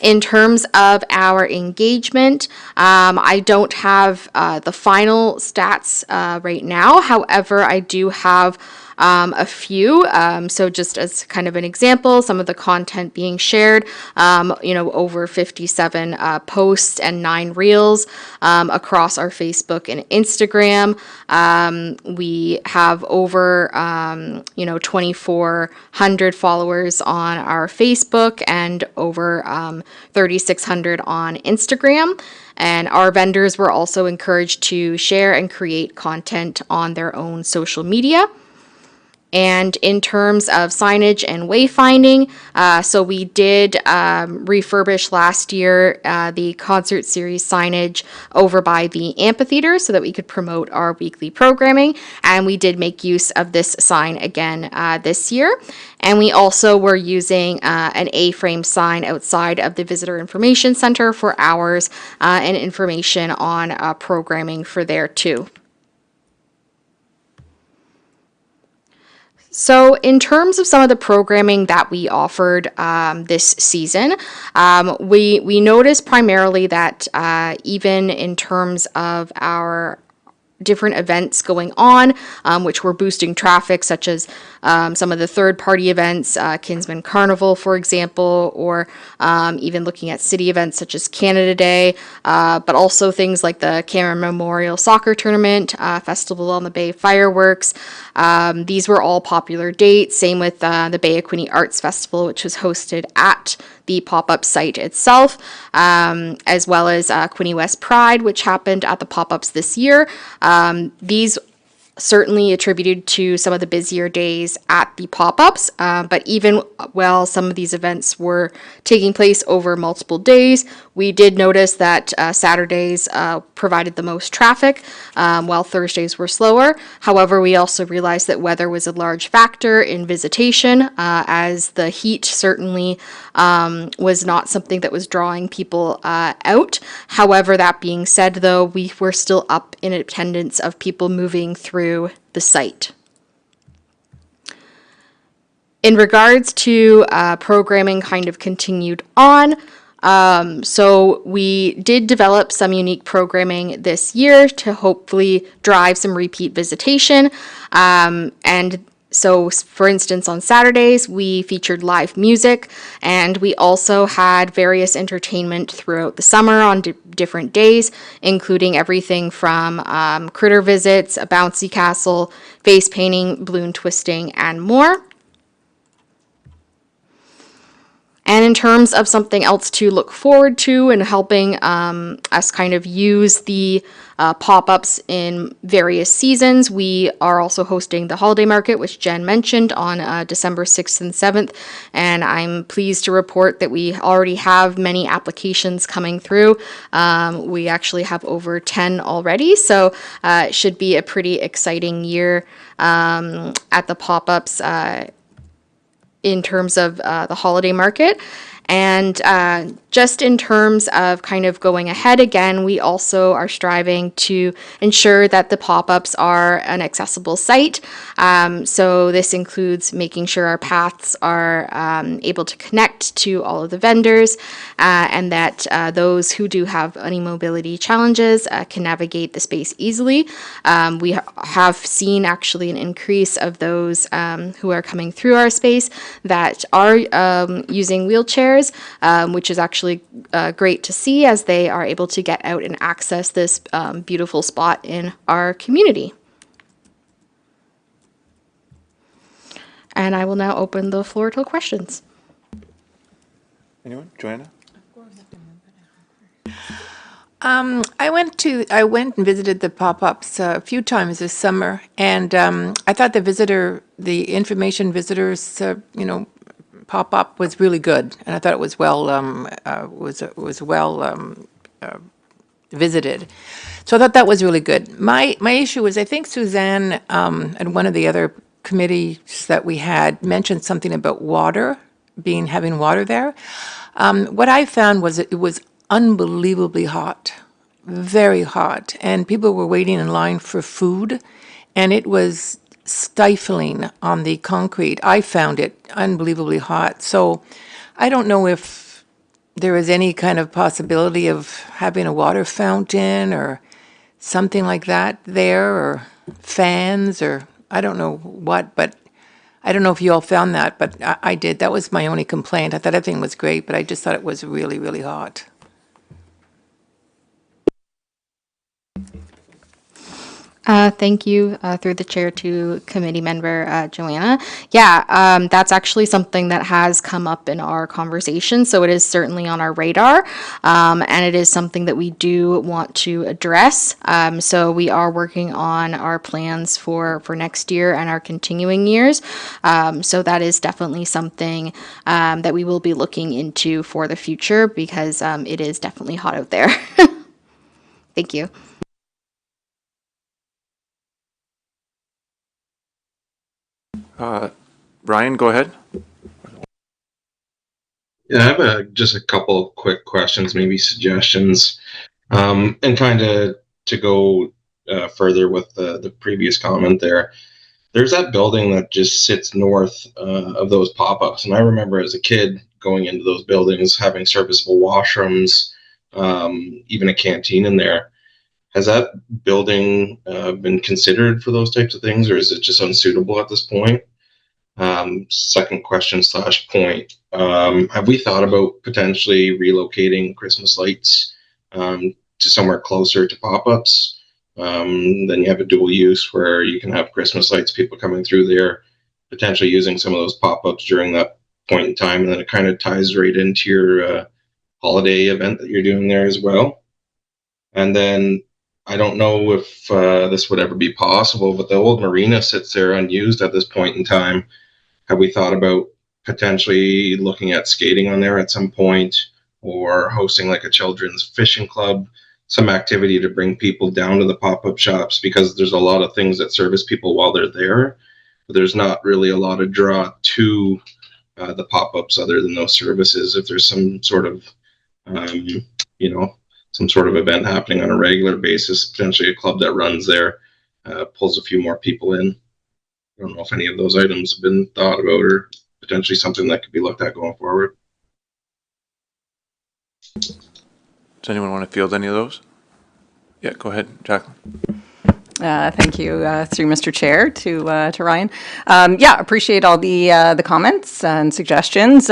In terms of our engagement, I don't have the final stats right now. However, I do have a few. So just as kind of an example, some of the content being shared, over 57 posts and 9 reels across our Facebook and Instagram. We have over, 2,400 followers on our Facebook and over 3,600 on Instagram. And our vendors were also encouraged to share and create content on their own social media. And in terms of signage and wayfinding, so we did refurbish last year the concert series signage over by the amphitheater so that we could promote our weekly programming. And we did make use of this sign again this year. And we also were using an A-frame sign outside of the Visitor Information Center for hours and information on programming for there too. So in terms of some of the programming that we offered this season, we noticed primarily that even in terms of our different events going on, which were boosting traffic, such as some of the third-party events, Kinsman Carnival, for example, or even looking at city events such as Canada Day, but also things like the Cameron Memorial Soccer Tournament, Festival on the Bay fireworks. These were all popular dates. Same with the Bay of Quinte Arts Festival, which was hosted at the pop-up site itself, as well as Quinte West Pride, which happened at the pop-ups this year. These certainly attributed to some of the busier days at the pop-ups, but even while some of these events were taking place over multiple days, we did notice that Saturdays provided the most traffic, while Thursdays were slower. However, we also realized that weather was a large factor in visitation, as the heat certainly was not something that was drawing people out. However, that being said, though, we were still up in attendance of people moving through the site. In regards to programming kind of continued on, so we did develop some unique programming this year to hopefully drive some repeat visitation. And so, for instance, on Saturdays, we featured live music, and we also had various entertainment throughout the summer on different days, including everything from critter visits, a bouncy castle, face painting, balloon twisting, and more. And in terms of something else to look forward to and helping us kind of use the pop-ups in various seasons, we are also hosting the holiday market, which Jen mentioned, on December 6th and 7th. And I'm pleased to report that we already have many applications coming through. We actually have over 10 already, so it should be a pretty exciting year at the pop-ups in terms of the holiday market. And just in terms of kind of going ahead again, we also are striving to ensure that the pop-ups are an accessible site. So this includes making sure our paths are able to connect to all of the vendors, and that those who do have any mobility challenges can navigate the space easily. We have seen actually an increase of those who are coming through our space that are using wheelchairs, which is actually great to see, as they are able to get out and access this beautiful spot in our community. And I will now open the floor to questions. Anyone? Joanna? I went and visited the pop-ups a few times this summer, and I thought the information visitors, pop-up was really good, and I thought it was well visited. So I thought that was really good. My issue was, I think Suzanne and one of the other committees that we had mentioned something about having water there. What I found was it was unbelievably hot, very hot, and people were waiting in line for food, and it was stifling on the concrete. I found it unbelievably hot. So I don't know if there is any kind of possibility of having a water fountain or something like that there, or fans, or I don't know what, but I don't know if you all found that, but I did. That was my only complaint. I thought everything was great, but I just thought it was really, really hot. Thank you, through the chair to committee member Joanna. Yeah, that's actually something that has come up in our conversation, so it is certainly on our radar, and it is something that we do want to address. So we are working on our plans for next year and our continuing years. So that is definitely something that we will be looking into for the future because it is definitely hot out there. Thank you. Ryan, go ahead. Yeah, I have just a couple of quick questions, maybe suggestions, and kind of to go further with the previous comment there. There's that building that just sits north of those pop-ups, and I remember as a kid going into those buildings, having serviceable washrooms, even a canteen in there. Has that building been considered for those types of things, or is it just unsuitable at this point? Second question / point. Have we thought about potentially relocating Christmas lights to somewhere closer to pop-ups? Then you have a dual use where you can have Christmas lights, people coming through there, potentially using some of those pop-ups during that point in time. And then it kind of ties right into your holiday event that you're doing there as well. And then I don't know if this would ever be possible, but the old marina sits there unused at this point in time. Have we thought about potentially looking at skating on there at some point, or hosting like a children's fishing club, some activity to bring people down to the pop-up shops? Because there's a lot of things that service people while they're there, but there's not really a lot of draw to the pop-ups other than those services. If there's some sort of, some sort of event happening on a regular basis, potentially a club that runs there pulls a few more people in. I don't know if any of those items have been thought about or potentially something that could be looked at going forward. Does anyone want to field any of those? Yeah, go ahead, Jacqueline. Thank you, through Mr. Chair to Ryan. Yeah, appreciate all the comments and suggestions.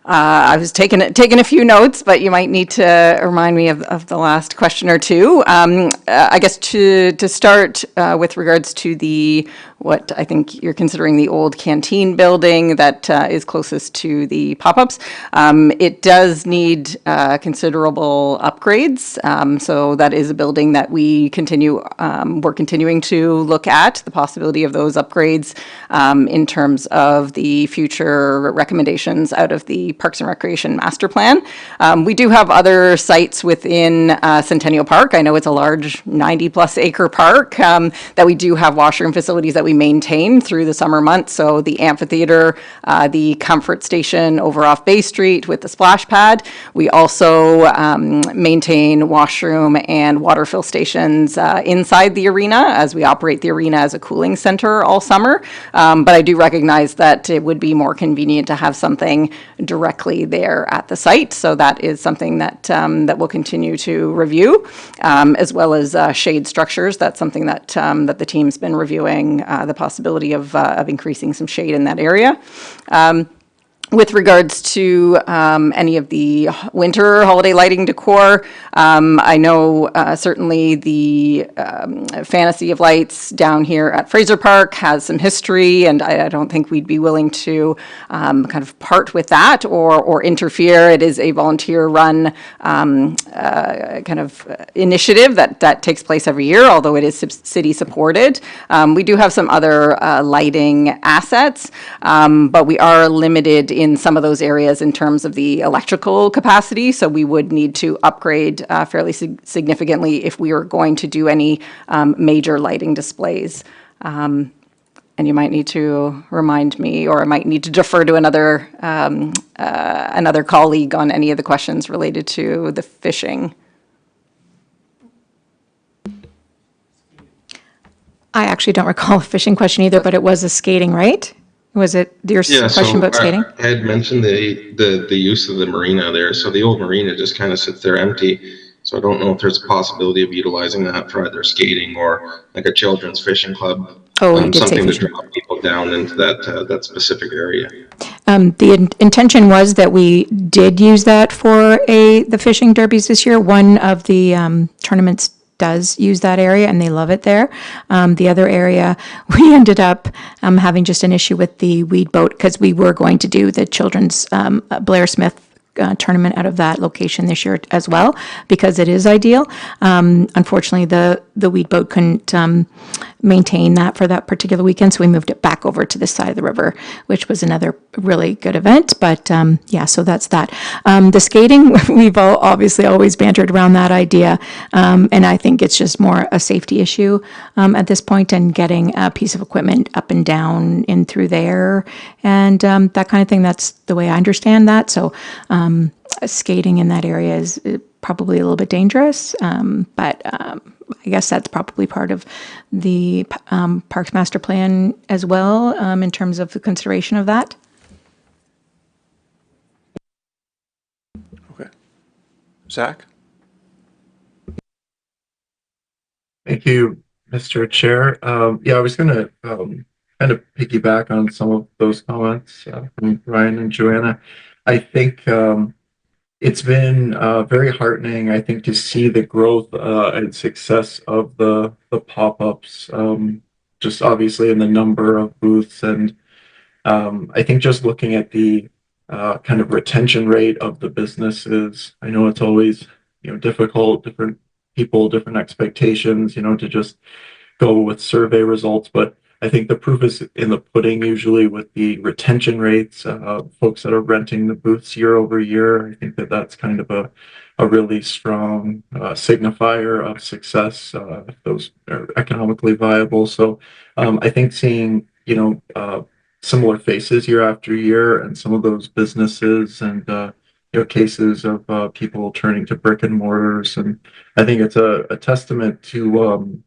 I was taking a few notes, but you might need to remind me of the last question or two. I guess to start with regards to what I think you're considering the old canteen building that is closest to the pop-ups. It does need considerable upgrades. So that is a building that we're continuing to look at the possibility of those upgrades in terms of the future recommendations out of the Parks and Recreation Master Plan. We do have other sites within Centennial Park. I know it's a large 90-plus acre park that we do have washroom facilities that we maintain through the summer months. So the amphitheater, the comfort station over off Bay Street with the splash pad. We also maintain washroom and water fill stations inside the arena as we operate the arena as a cooling center all summer. But I do recognize that it would be more convenient to have something directly there at the site. So that is something that we'll continue to review, as well as shade structures. That's something that the team's been reviewing, the possibility of increasing some shade in that area. With regards to any of the winter holiday lighting decor, I know certainly the Fantasy of Lights down here at Fraser Park has some history, and I don't think we'd be willing to kind of part with that or interfere. It is a volunteer-run kind of initiative that takes place every year, although it is city-supported. We do have some other lighting assets, but we are limited in some of those areas in terms of the electrical capacity, so we would need to upgrade fairly significantly if we were going to do any major lighting displays. And you might need to remind me, or I might need to defer to another colleague on any of the questions related to the fishing. I actually don't recall a fishing question either, but it was a skating, right? Was it your question about skating? I had mentioned the use of the marina there. So the old marina just kind of sits there empty. So I don't know if there's a possibility of utilizing that for either skating or like a children's fishing club. Oh, you did say something to fishing. draw people down into that specific area. The intention was that we did use that for the fishing derbies this year. One of the tournaments does use that area, and they love it there. The other area, we ended up having just an issue with the weed boat because we were going to do the children's Blair Smith tournament out of that location this year as well, because it is ideal. Unfortunately, the weed boat couldn't maintain that for that particular weekend, so we moved it back over to this side of the river, which was another really good event. But yeah, so that's that. The skating, we've obviously always bantered around that idea, and I think it's just more a safety issue at this point, and getting a piece of equipment up and down in through there, and that kind of thing. That's the way I understand that. So skating in that area is probably a little bit dangerous, but I guess that's probably part of the Parks Master Plan as well, in terms of the consideration of that. Okay. Zach? Thank you, Mr. Chair. Yeah, I was going to kind of piggyback on some of those comments from Ryan and Joanna. I think it's been very heartening, I think, to see the growth and success of the pop-ups, just obviously in the number of booths. And I think just looking at the kind of retention rate of the businesses, I know it's always, difficult, different people, different expectations, to just go with survey results, but I think the proof is in the pudding usually with the retention rates, folks that are renting the booths year over year. I think that that's kind of a really strong signifier of success if those are economically viable. So I think seeing, similar faces year after year and some of those businesses and, cases of people turning to brick and mortars. And I think it's a testament to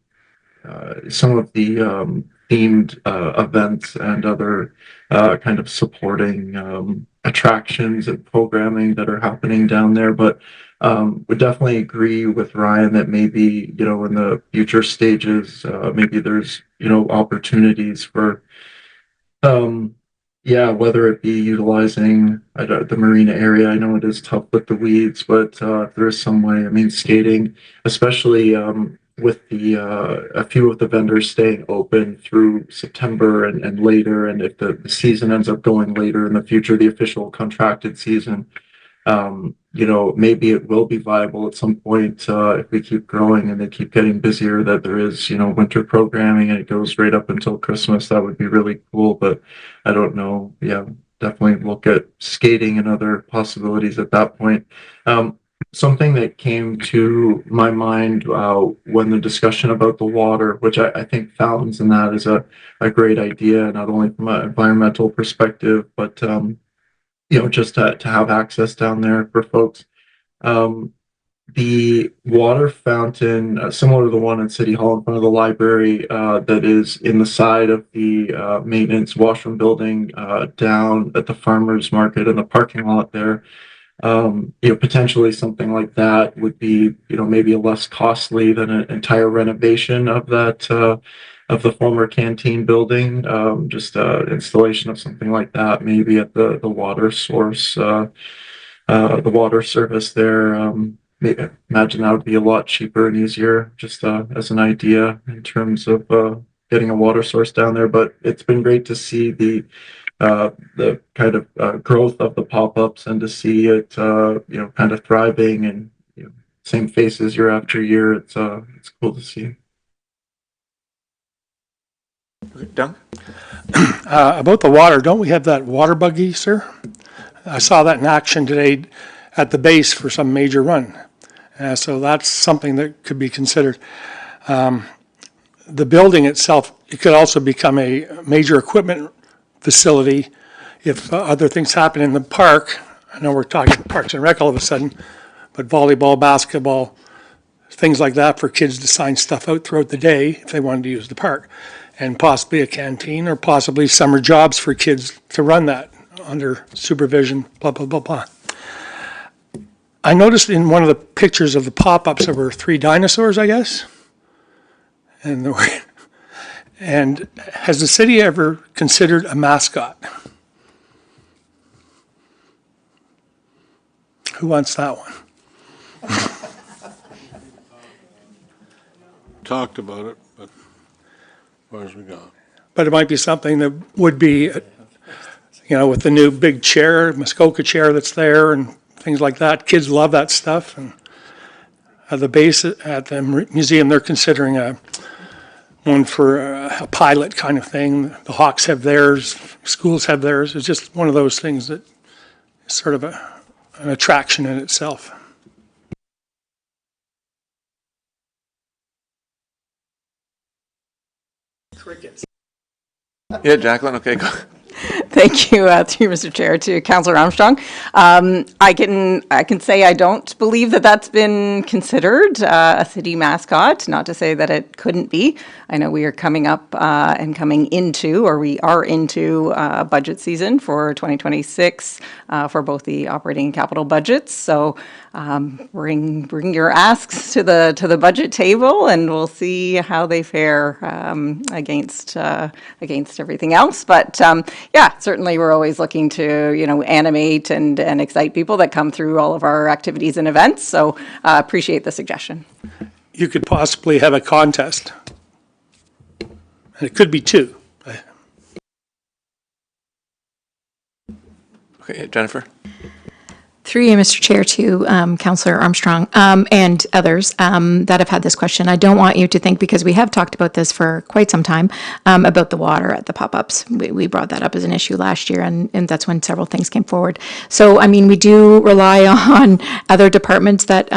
some of the themed events and other kind of supporting attractions and programming that are happening down there. But would definitely agree with Ryan that maybe, in the future stages, maybe there's, opportunities for, yeah, whether it be utilizing the marina area. I know it is tough with the weeds, but if there is some way, I mean, skating, especially with the a few of the vendors staying open through September and later, and if the season ends up going later in the future, the official contracted season, maybe it will be viable at some point if we keep growing and they keep getting busier, that there is, winter programming and it goes right up until Christmas. That would be really cool, but I don't know. Yeah, definitely look at skating and other possibilities at that point. Something that came to my mind when the discussion about the water, which I think fountains and that is a great idea, not only from an environmental perspective, but just to have access down there for folks. The water fountain, similar to the one in City Hall in front of the library, that is in the side of the maintenance washroom building down at the farmers market in the parking lot there. Potentially something like that would be, maybe less costly than an entire renovation of that, of the former canteen building. Just installation of something like that, maybe at the water source, the water service there. Imagine that would be a lot cheaper and easier, just as an idea in terms of getting a water source down there. But it's been great to see the kind of growth of the pop-ups and to see it, kind of thriving and same faces year after year. It's cool to see. Dunk? About the water, don't we have that water buggy, sir? I saw that in action today at the base for some major run. So that's something that could be considered. The building itself, it could also become a major equipment facility if other things happen in the park. I know we're talking Parks and Rec all of a sudden, but volleyball, basketball, things like that for kids to sign stuff out throughout the day if they wanted to use the park, and possibly a canteen or possibly summer jobs for kids to run that under supervision, blah, blah, blah, blah. I noticed in one of the pictures of the pop-ups there were 3 dinosaurs, I guess, and And has the city ever considered a mascot? Who wants that one? Talked about it, but as far as we got. But it might be something that would be, with the new big chair, Muskoka chair that's there and things like that. Kids love that stuff. And at the base, at the museum, they're considering one for a pilot kind of thing. The Hawks have theirs, schools have theirs. It's just one of those things that is sort of an attraction in itself. Crickets. Yeah, Jacqueline, okay, go. Thank you, through Mr. Chair, to Councillor Armstrong. I can say I don't believe that that's been considered a city mascot, not to say that it couldn't be. I know we are coming up and coming into, or we are into budget season for 2026 for both the operating and capital budgets. So bring your asks to the budget table, and we'll see how they fare against everything else. But yeah, certainly we're always looking to animate and excite people that come through all of our activities and events. So appreciate the suggestion. You could possibly have a contest. And it could be two. Okay, Jennifer. Through you, Mr. Chair, to Councillor Armstrong and others that have had this question. I don't want you to think, because we have talked about this for quite some time, about the water at the pop-ups. We brought that up as an issue last year, and that's when several things came forward. So, I mean, we do rely on other departments that,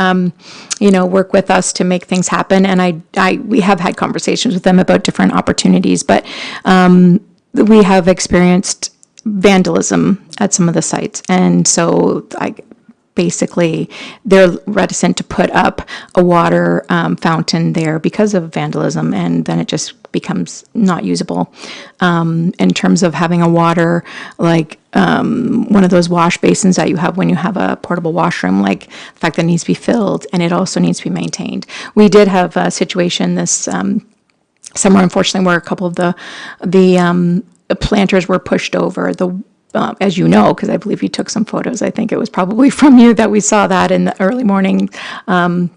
work with us to make things happen. And we have had conversations with them about different opportunities, but we have experienced vandalism at some of the sites, and so basically they're reticent to put up a water fountain there because of vandalism, and then it just becomes not usable. In terms of having a water, like one of those wash basins that you have when you have a portable washroom, like the fact that it needs to be filled and it also needs to be maintained. We did have a situation this summer, unfortunately, where a couple of the planters were pushed over. As you know, because I believe you took some photos. I think it was probably from you that we saw that in the early morning.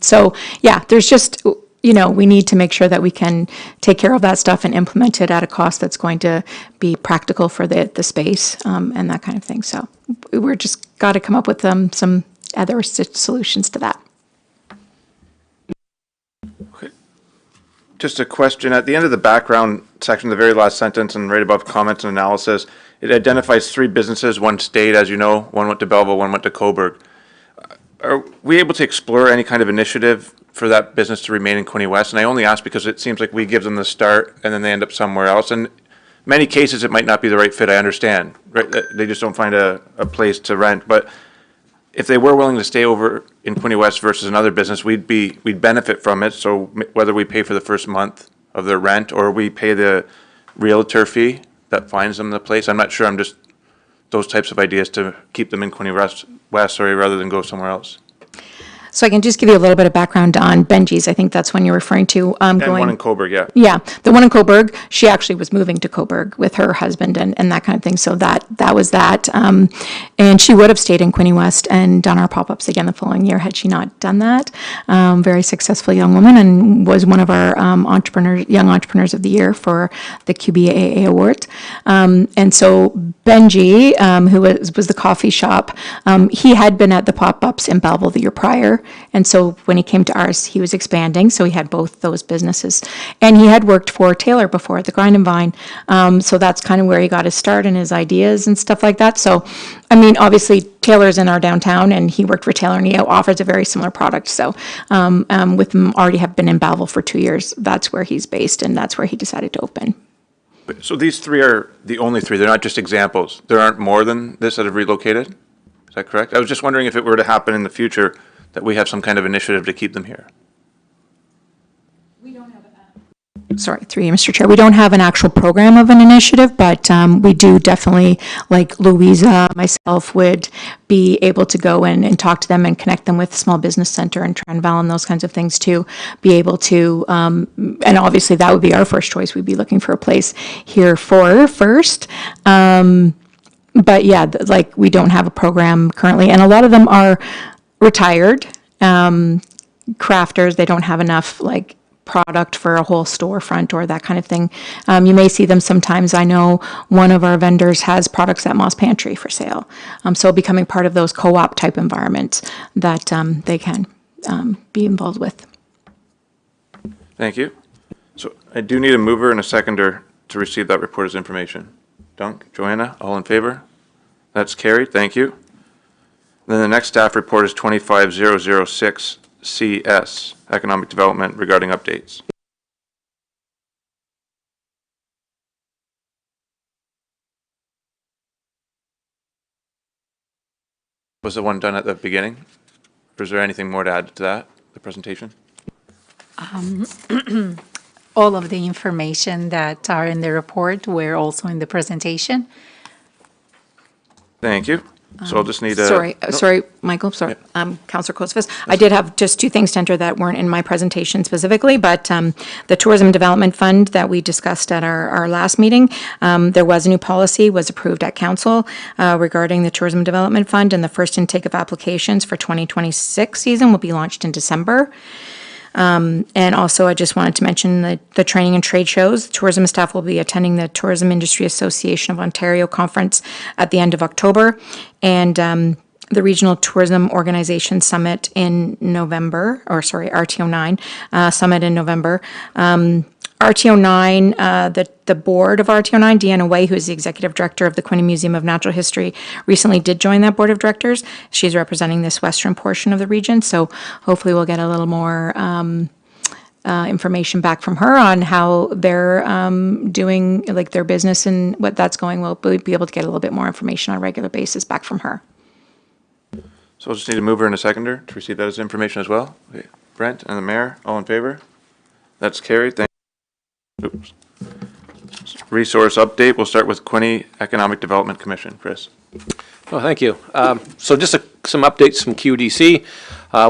So yeah, there's just, we need to make sure that we can take care of that stuff and implement it at a cost that's going to be practical for the space and that kind of thing. So we're just got to come up with some other solutions to that. Just a question. At the end of the background section, the very last sentence and right above comments and analysis, it identifies 3 businesses, one stayed, as you know, one went to Belleville, one went to Cobourg. Are we able to explore any kind of initiative for that business to remain in Quinte West? And I only ask because it seems like we give them the start and then they end up somewhere else. And in many cases, it might not be the right fit, I understand. Right? They just don't find a place to rent. But if they were willing to stay over in Quinte West versus another business, we'd benefit from it. So whether we pay for the first month of their rent or we pay the realtor fee that finds them the place, I'm not sure. I'm just those types of ideas to keep them in Quinte West, rather than go somewhere else. So I can just give you a little bit of background on Benji's. I think that's one you're referring to. And one in Cobourg, yeah. Yeah, the one in Cobourg, she actually was moving to Cobourg with her husband and that kind of thing. So that was that. And she would have stayed in Quinte West and done our pop-ups again the following year had she not done that. Very successful young woman, and was one of our young entrepreneurs of the year for the QBAA award. And so Benji, who was the coffee shop, he had been at the pop-ups in Belleville the year prior. And so when he came to ours, he was expanding. So he had both those businesses. And he had worked for Taylor before at the Grind and Vine. So that's kind of where he got his start and his ideas and stuff like that. So, I mean, obviously, Taylor's in our downtown, and he worked for Taylor, and he offers a very similar product. So with him already have been in Belleville for 2 years, that's where he's based, and that's where he decided to open. So these 3 are the only 3. They're not just examples. There aren't more than this that have relocated? Is that correct? I was just wondering if it were to happen in the future, that we have some kind of initiative to keep them here. We don't have Sorry, through you, Mr. Chair. We don't have an actual program of an initiative, but we do definitely, like Louisa, myself, would be able to go in and talk to them and connect them with Small Business Center and Transval and those kinds of things to be able to, and obviously that would be our first choice. We'd be looking for a place here for first. But yeah, like we don't have a program currently, and a lot of them are retired crafters. They don't have enough like product for a whole storefront or that kind of thing. You may see them sometimes. I know one of our vendors has products at Moss Pantry for sale. So becoming part of those co-op type environments that they can be involved with. Thank you. So I do need a mover and a seconder to receive that report as information. Dunk, Joanna, all in favor? That's carried. Thank you. Then the next staff report is 25006 CS, Economic Development regarding updates. Was the one done at the beginning? Or is there anything more to add to that, the presentation? All of the information that are in the report were also in the presentation. Thank you. So I'll just need a... Sorry, Michael, sorry. Councillor Kosfis. I did have just two things to enter that weren't in my presentation specifically, but the Tourism Development Fund that we discussed at our last meeting, there was a new policy, was approved at council regarding the Tourism Development Fund, and the first intake of applications for 2026 season will be launched in December. And also, I just wanted to mention the training and trade shows. Tourism staff will be attending the Tourism Industry Association of Ontario Conference at the end of October, and the Regional Tourism Organization Summit in November, RTO 9 Summit in November. RTO 9, the board of RTO 9, Deanna Way, who is the executive director of the Quinte Museum of Natural History, recently did join that board of directors. She's representing this western portion of the region, so hopefully we'll get a little more information back from her on how they're doing, like their business and what that's going. We'll be able to get a little bit more information on a regular basis back from her. So I'll just need a mover and a seconder to receive that as information as well. Okay. Brent and the mayor, all in favor? That's carried. Thank you. Oops. Resource update. We'll start with Quinte Economic Development Commission. Chris. Oh, thank you. So just some updates from QDC.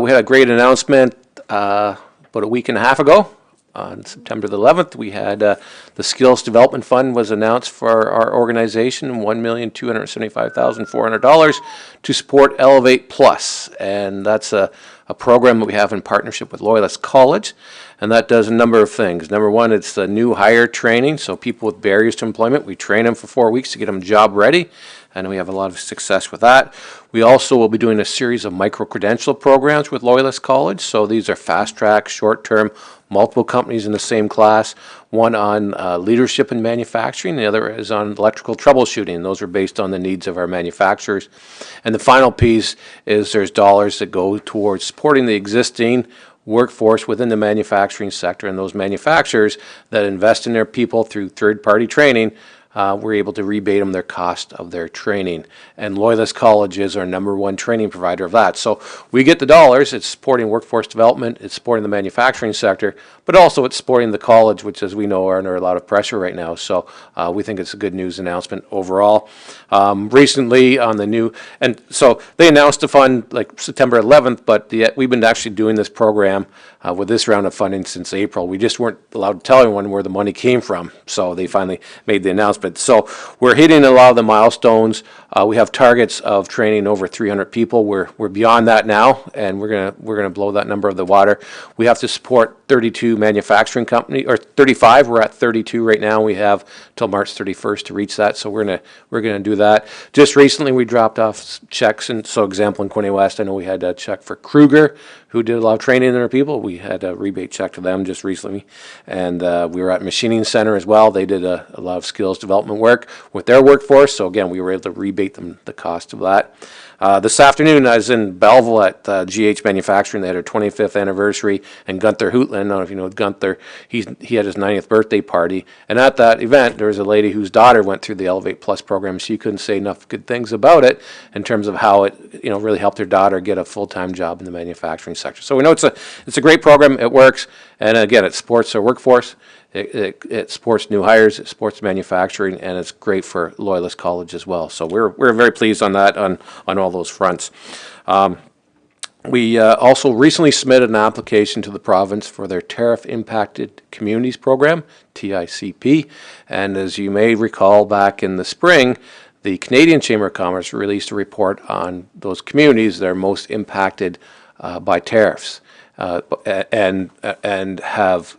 We had a great announcement about a week and a half ago. On September the 11th, we had the Skills Development Fund was announced for our organization, $1,275,400 to support Elevate Plus, and that's a program that we have in partnership with Loyalist College, and that does a number of things. Number one, it's the new hire training, so people with barriers to employment, we train them for 4 weeks to get them job ready, and we have a lot of success with that. We also will be doing a series of micro-credential programs with Loyalist College, so these are fast-track, short-term, multiple companies in the same class, one on leadership in manufacturing, the other is on electrical troubleshooting. Those are based on the needs of our manufacturers. And the final piece is there's dollars that go towards supporting the existing workforce within the manufacturing sector, and those manufacturers that invest in their people through third-party training, we're able to rebate them their cost of their training. And Loyalist College is our #1 training provider of that. So we get the dollars, it's supporting workforce development, it's supporting the manufacturing sector, but also it's supporting the college, which as we know are under a lot of pressure right now. So we think it's a good news announcement overall. Recently on the new, and so they announced the fund like September 11th, but we've been actually doing this program with this round of funding since April. We just weren't allowed to tell anyone where the money came from, so they finally made the announcement. So we're hitting a lot of the milestones. We have targets of training over 300 people. We're beyond that now, and we're gonna blow that number of the water. We have to support 32 manufacturing companies, or 35. We're at 32 right now. We have till March 31st to reach that, so we're gonna do that. Just recently, we dropped off checks, and so example in Quinte West, I know we had a check for Kruger, who did a lot of training in their people. We had a rebate check to them just recently, and we were at Machining Center as well. They did a lot of skills development work with their workforce, so again, we were able to rebate them the cost of that. This afternoon, I was in Belleville at GH Manufacturing. They had their 25th anniversary, and Gunther Hootland I don't know if you know Gunther, he had his 90th birthday party, and at that event, there was a lady whose daughter went through the Elevate Plus program. She couldn't say enough good things about it in terms of how it, really helped her daughter get a full-time job in the manufacturing sector. So we know it's a great program. It works, and again, it supports our workforce. It supports new hires, it supports manufacturing, and it's great for Loyalist College as well. So we're very pleased on that on all those fronts. We also recently submitted an application to the province for their Tariff Impacted Communities Program, TICP, and as you may recall, back in the spring, the Canadian Chamber of Commerce released a report on those communities that are most impacted by tariffs and have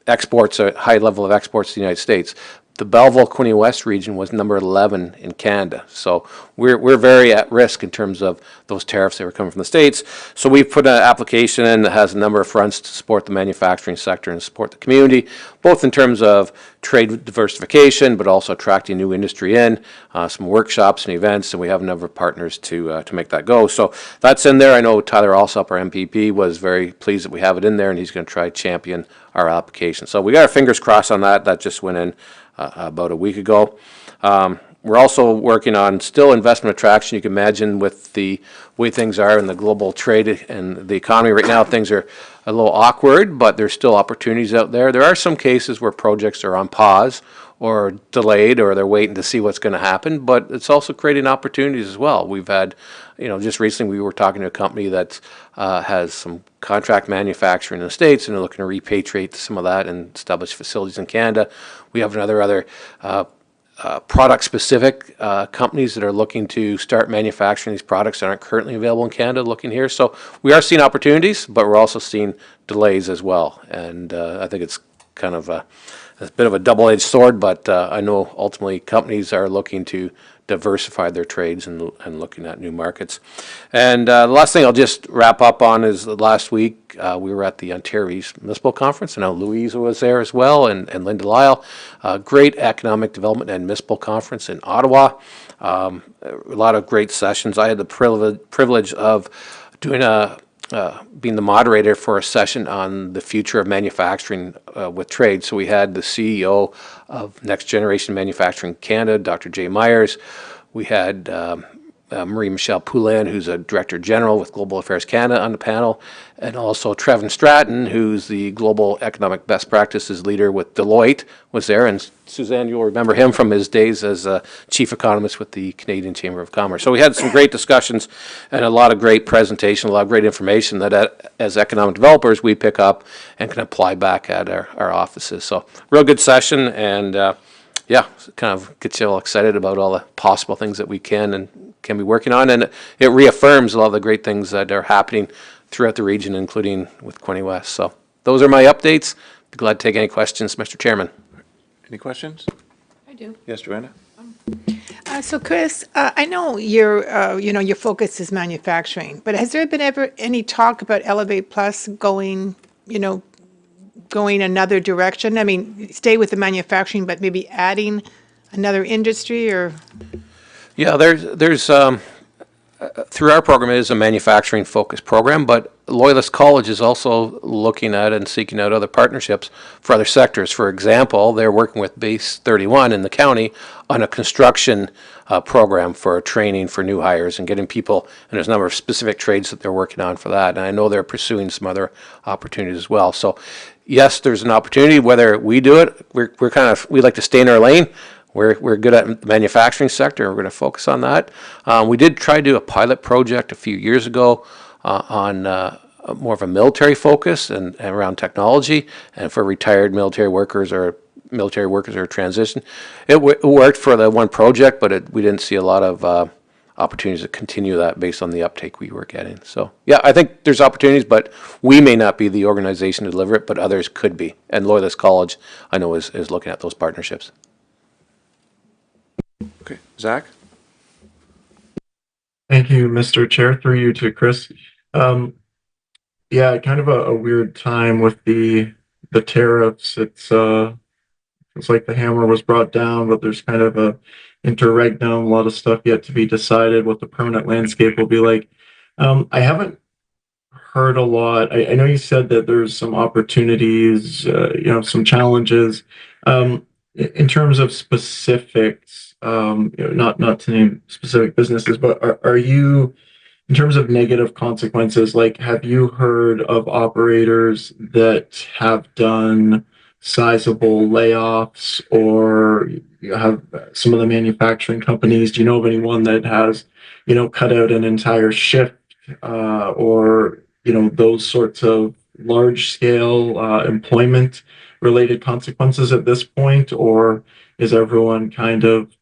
exports, a high level of exports to the United States. The Belleville-Quinte West region was number 11 in Canada. So we're very at risk in terms of those tariffs that were coming from the States. So we've put an application in that has a number of fronts to support the manufacturing sector and support the community, both in terms of trade diversification, but also attracting new industry in, some workshops and events, and we have a number of partners to make that go. So that's in there. I know Tyler Alsop, our MPP, was very pleased that we have it in there, and he's going to try to champion our application. So we got our fingers crossed on that. That just went in about a week ago. We're also working on still investment attraction. You can imagine with the way things are in the global trade and the economy right now, things are a little awkward, but there's still opportunities out there. There are some cases where projects are on pause or delayed, or they're waiting to see what's going to happen, but it's also creating opportunities as well. We've had, just recently we were talking to a company that has some contract manufacturing in the States, and they're looking to repatriate some of that and establish facilities in Canada. We have other product-specific companies that are looking to start manufacturing these products that aren't currently available in Canada, looking here. So we are seeing opportunities, but we're also seeing delays as well. And I think it's kind of a bit of a double-edged sword, but I know ultimately companies are looking to diversify their trades and looking at new markets. And the last thing I'll just wrap up on is last week we were at the Ontario East Municipal Conference. I know Louisa was there as well, and Linda Lyle. Great economic development and municipal conference in Ottawa. A lot of great sessions. I had the privilege of doing being the moderator for a session on the future of manufacturing with trade. So we had the CEO of Next Generation Manufacturing Canada, Dr. Jay Myers. We had Marie-Michelle Poulin, who's a Director General with Global Affairs Canada, on the panel, and also Trevin Stratton, who's the Global Economic Best Practices Leader with Deloitte, was there. And Suzanne, you'll remember him from his days as Chief Economist with the Canadian Chamber of Commerce. So we had some great discussions and a lot of great presentation, a lot of great information that as economic developers we pick up and can apply back at our offices. So real good session, and yeah, kind of gets you all excited about all the possible things that we can be working on, and it reaffirms a lot of the great things that are happening throughout the region, including with Quinte West. So those are my updates. Be glad to take any questions, Mr. Chairman. Any questions? I do. Yes, Joanna? So Chris, I know your focus is manufacturing, but has there been ever any talk about Elevate Plus going another direction? I mean, stay with the manufacturing, but maybe adding another industry or? Yeah, there's through our program, it is a manufacturing focused program, but Loyalist College is also looking at and seeking out other partnerships for other sectors. For example, they're working with Base 31 in the county on a construction program for training for new hires and getting people, and there's a number of specific trades that they're working on for that. And I know they're pursuing some other opportunities as well. So yes, there's an opportunity. Whether we do it, we like to stay in our lane. We're good at the manufacturing sector. We're going to focus on that. We did try to do a pilot project a few years ago on more of a military focus and around technology, and for retired military workers or transition. It worked for the one project, but we didn't see a lot of opportunities to continue that based on the uptake we were getting. So yeah, I think there's opportunities, but we may not be the organization to deliver it, but others could be. And Loyalist College, I know, is looking at those partnerships. Okay, Zach? Thank you, Mr. Chair. Through you to Chris. Yeah, kind of a weird time with the tariffs. It's like the hammer was brought down, but there's kind of a interregnum, a lot of stuff yet to be decided what the permanent landscape will be like. I haven't heard a lot. I know you said that there's some opportunities, some challenges. In terms of specifics, not to name specific businesses, but are you, in terms of negative consequences, like, have you heard of operators that have done sizable layoffs, or you have some of the manufacturing companies? Do you know of anyone that has, cut out an entire shift, or, those sorts of large scale employment related consequences at this point? Or is everyone kind of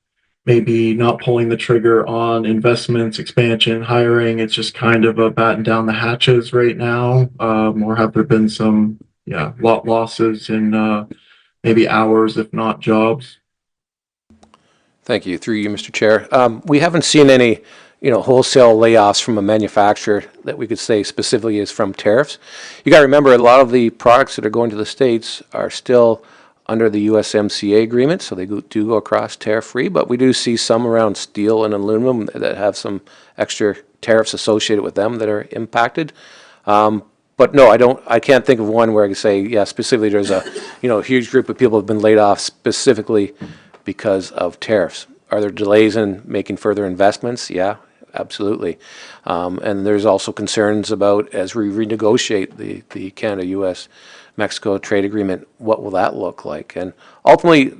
maybe not pulling the trigger on investments, expansion, hiring? It's just kind of a batten down the hatches right now. Or have there been some, losses in maybe hours, if not jobs? Thank you. Through you, Mr. Chair. We haven't seen any, wholesale layoffs from a manufacturer that we could say specifically is from tariffs. You got to remember, a lot of the products that are going to the States are still under the USMCA agreement, so they do go across tariff-free, but we do see some around steel and aluminum that have some extra tariffs associated with them that are impacted. But no, I can't think of one where I can say, yeah, specifically there's a, huge group of people have been laid off specifically because of tariffs. Are there delays in making further investments? Yeah, absolutely. And there's also concerns about, as we renegotiate the Canada-US Mexico trade agreement, what will that look like? And ultimately,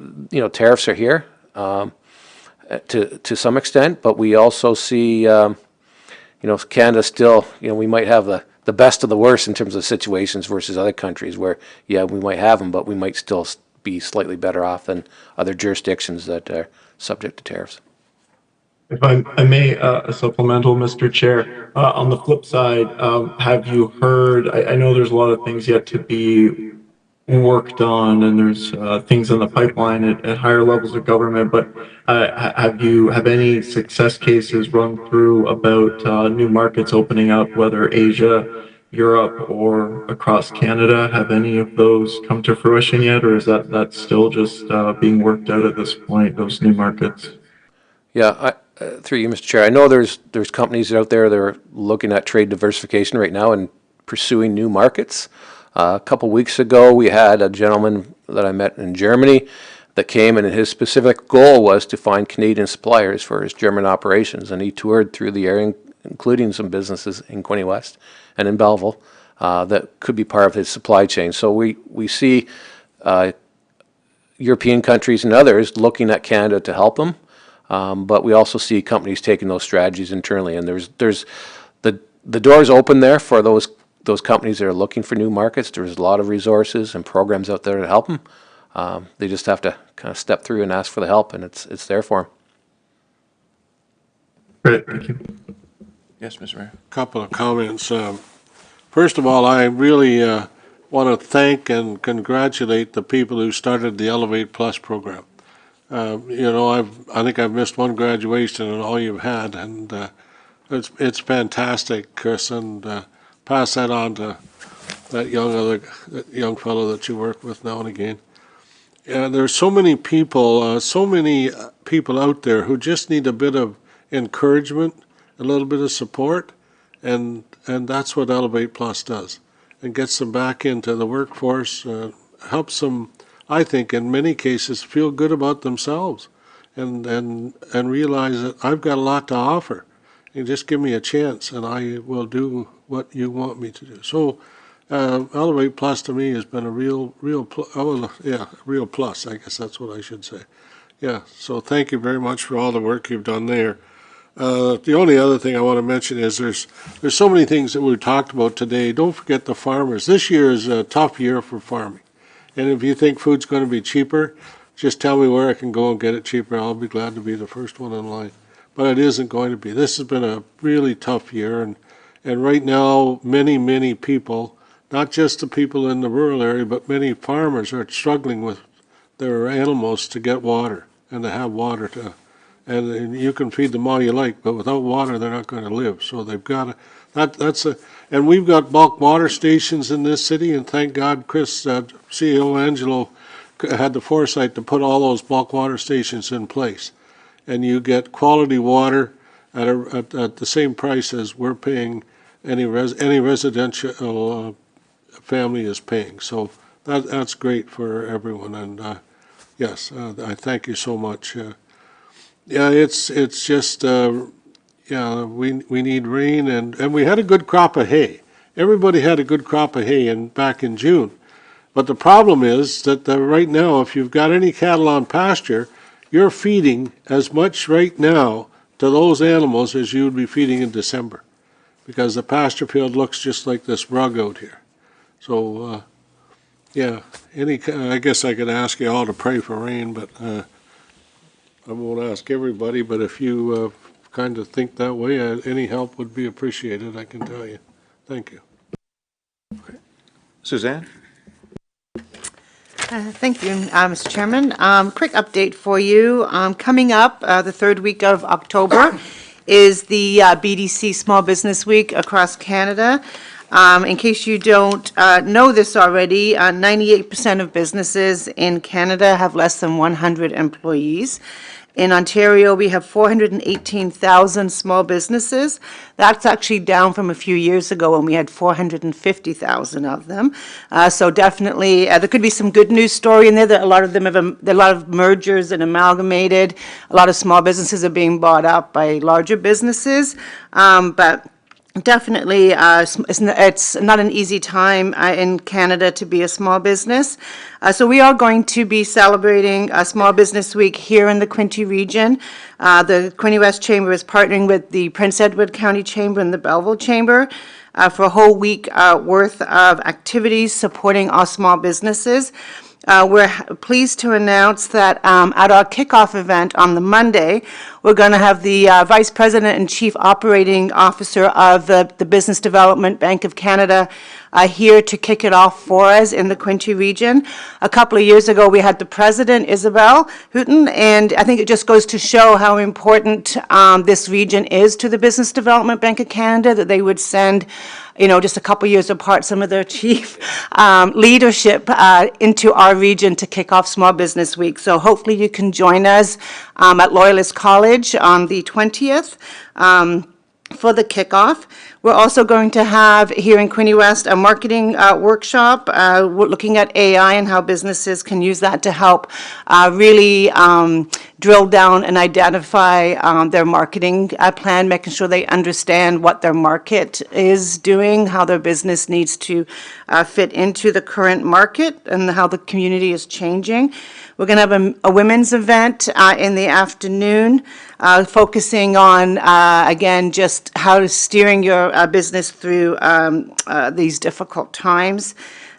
tariffs are here to some extent, but we also see, Canada still, we might have the best of the worst in terms of situations versus other countries where, yeah, we might have them, but we might still be slightly better off than other jurisdictions that are subject to tariffs. If I may, a supplemental, Mr. Chair. On the flip side, have you heard, I know there's a lot of things yet to be worked on, and there's things in the pipeline at higher levels of government, but have any success cases run through about new markets opening up, whether Asia, Europe, or across Canada? Have any of those come to fruition yet, or is that still just being worked out at this point, those new markets? Yeah, through you, Mr. Chair, I know there's companies out there that are looking at trade diversification right now and pursuing new markets. A couple weeks ago, we had a gentleman that I met in Germany that came, and his specific goal was to find Canadian suppliers for his German operations, and he toured through the area, including some businesses in Quinte West and in Belleville that could be part of his supply chain. So we see European countries and others looking at Canada to help them. But we also see companies taking those strategies internally, and there's the doors open there for those companies that are looking for new markets. There's a lot of resources and programs out there to help them. They just have to kind of step through and ask for the help, and it's there for them. Great, thank you. Yes, Mr. Mayor. Couple of comments. First of all, I really want to thank and congratulate the people who started the Elevate Plus program. I think I've missed one graduation in all you've had, and it's fantastic, Chris, and pass that on to that young fellow that you work with now and again. There's so many people out there who just need a bit of encouragement, a little bit of support, and that's what Elevate Plus does, and gets them back into the workforce, helps them, I think, in many cases, feel good about themselves, and realize that I've got a lot to offer. You just give me a chance, and I will do what you want me to do. So, Elevate Plus to me has been a real plus. I guess that's what I should say. Yeah. So thank you very much for all the work you've done there. The only other thing I want to mention is there's so many things that we've talked about today. Don't forget the farmers. This year is a tough year for farming. And if you think food's going to be cheaper, just tell me where I can go and get it cheaper. I'll be glad to be the first one in line. But it isn't going to be. This has been a really tough year. And right now, many people, not just the people in the rural area, but many farmers are struggling with their animals to get water and to have water to. And you can feed them all you like, but without water, they're not going to live. So they've got to, and we've got bulk water stations in this city, and thank God Chris, CEO Angelo, had the foresight to put all those bulk water stations in place. And you get quality water at the same price as we're paying any residential family is paying. So that's great for everyone, and yes, I thank you so much. Yeah, it's just yeah, we need rain, and we had a good crop of hay. Everybody had a good crop of hay back in June. But the problem is that right now, if you've got any cattle on pasture, you're feeding as much right now to those animals as you would be feeding in December, because the pasture field looks just like this rug out here. So, yeah, I guess I could ask you all to pray for rain, but I won't ask everybody. But if you kind of think that way, any help would be appreciated, I can tell you. Thank you. Suzanne? Thank you, Mr. Chairman. Quick update for you. Coming up, the third week of October is the BDC Small Business Week across Canada. In case you don't know this already, 98% of businesses in Canada have less than 100 employees. In Ontario, we have 418,000 small businesses. That's actually down from a few years ago when we had 450,000 of them. So definitely, there could be some good news story in there. That a lot of them have a lot of mergers and amalgamated. A lot of small businesses are being bought up by larger businesses, but definitely, it's not an easy time in Canada to be a small business. So we are going to be celebrating Small Business Week here in the Quinte region. The Quinte West Chamber is partnering with the Prince Edward County Chamber and the Belleville Chamber for a whole week worth of activities supporting our small businesses. We're pleased to announce that at our kickoff event on the Monday, we're going to have the Vice President and Chief Operating Officer of the Business Development Bank of Canada here to kick it off for us in the Quinte region. A couple of years ago, we had the President, Isabel Houghton, and I think it just goes to show how important this region is to the Business Development Bank of Canada, that they would send, you know, just a couple years apart, some of their chief leadership into our region to kick off Small Business Week. So hopefully you can join us at Loyalist College on the 20th. For the kickoff. We're also going to have here in Quinte West a marketing workshop. We're looking at AI and how businesses can use that to help really drill down and identify their marketing plan, making sure they understand what their market is doing, how their business needs to fit into the current market, and how the community is changing. We're going to have a women's event in the afternoon, focusing on, again, just how to steering your business through these difficult times.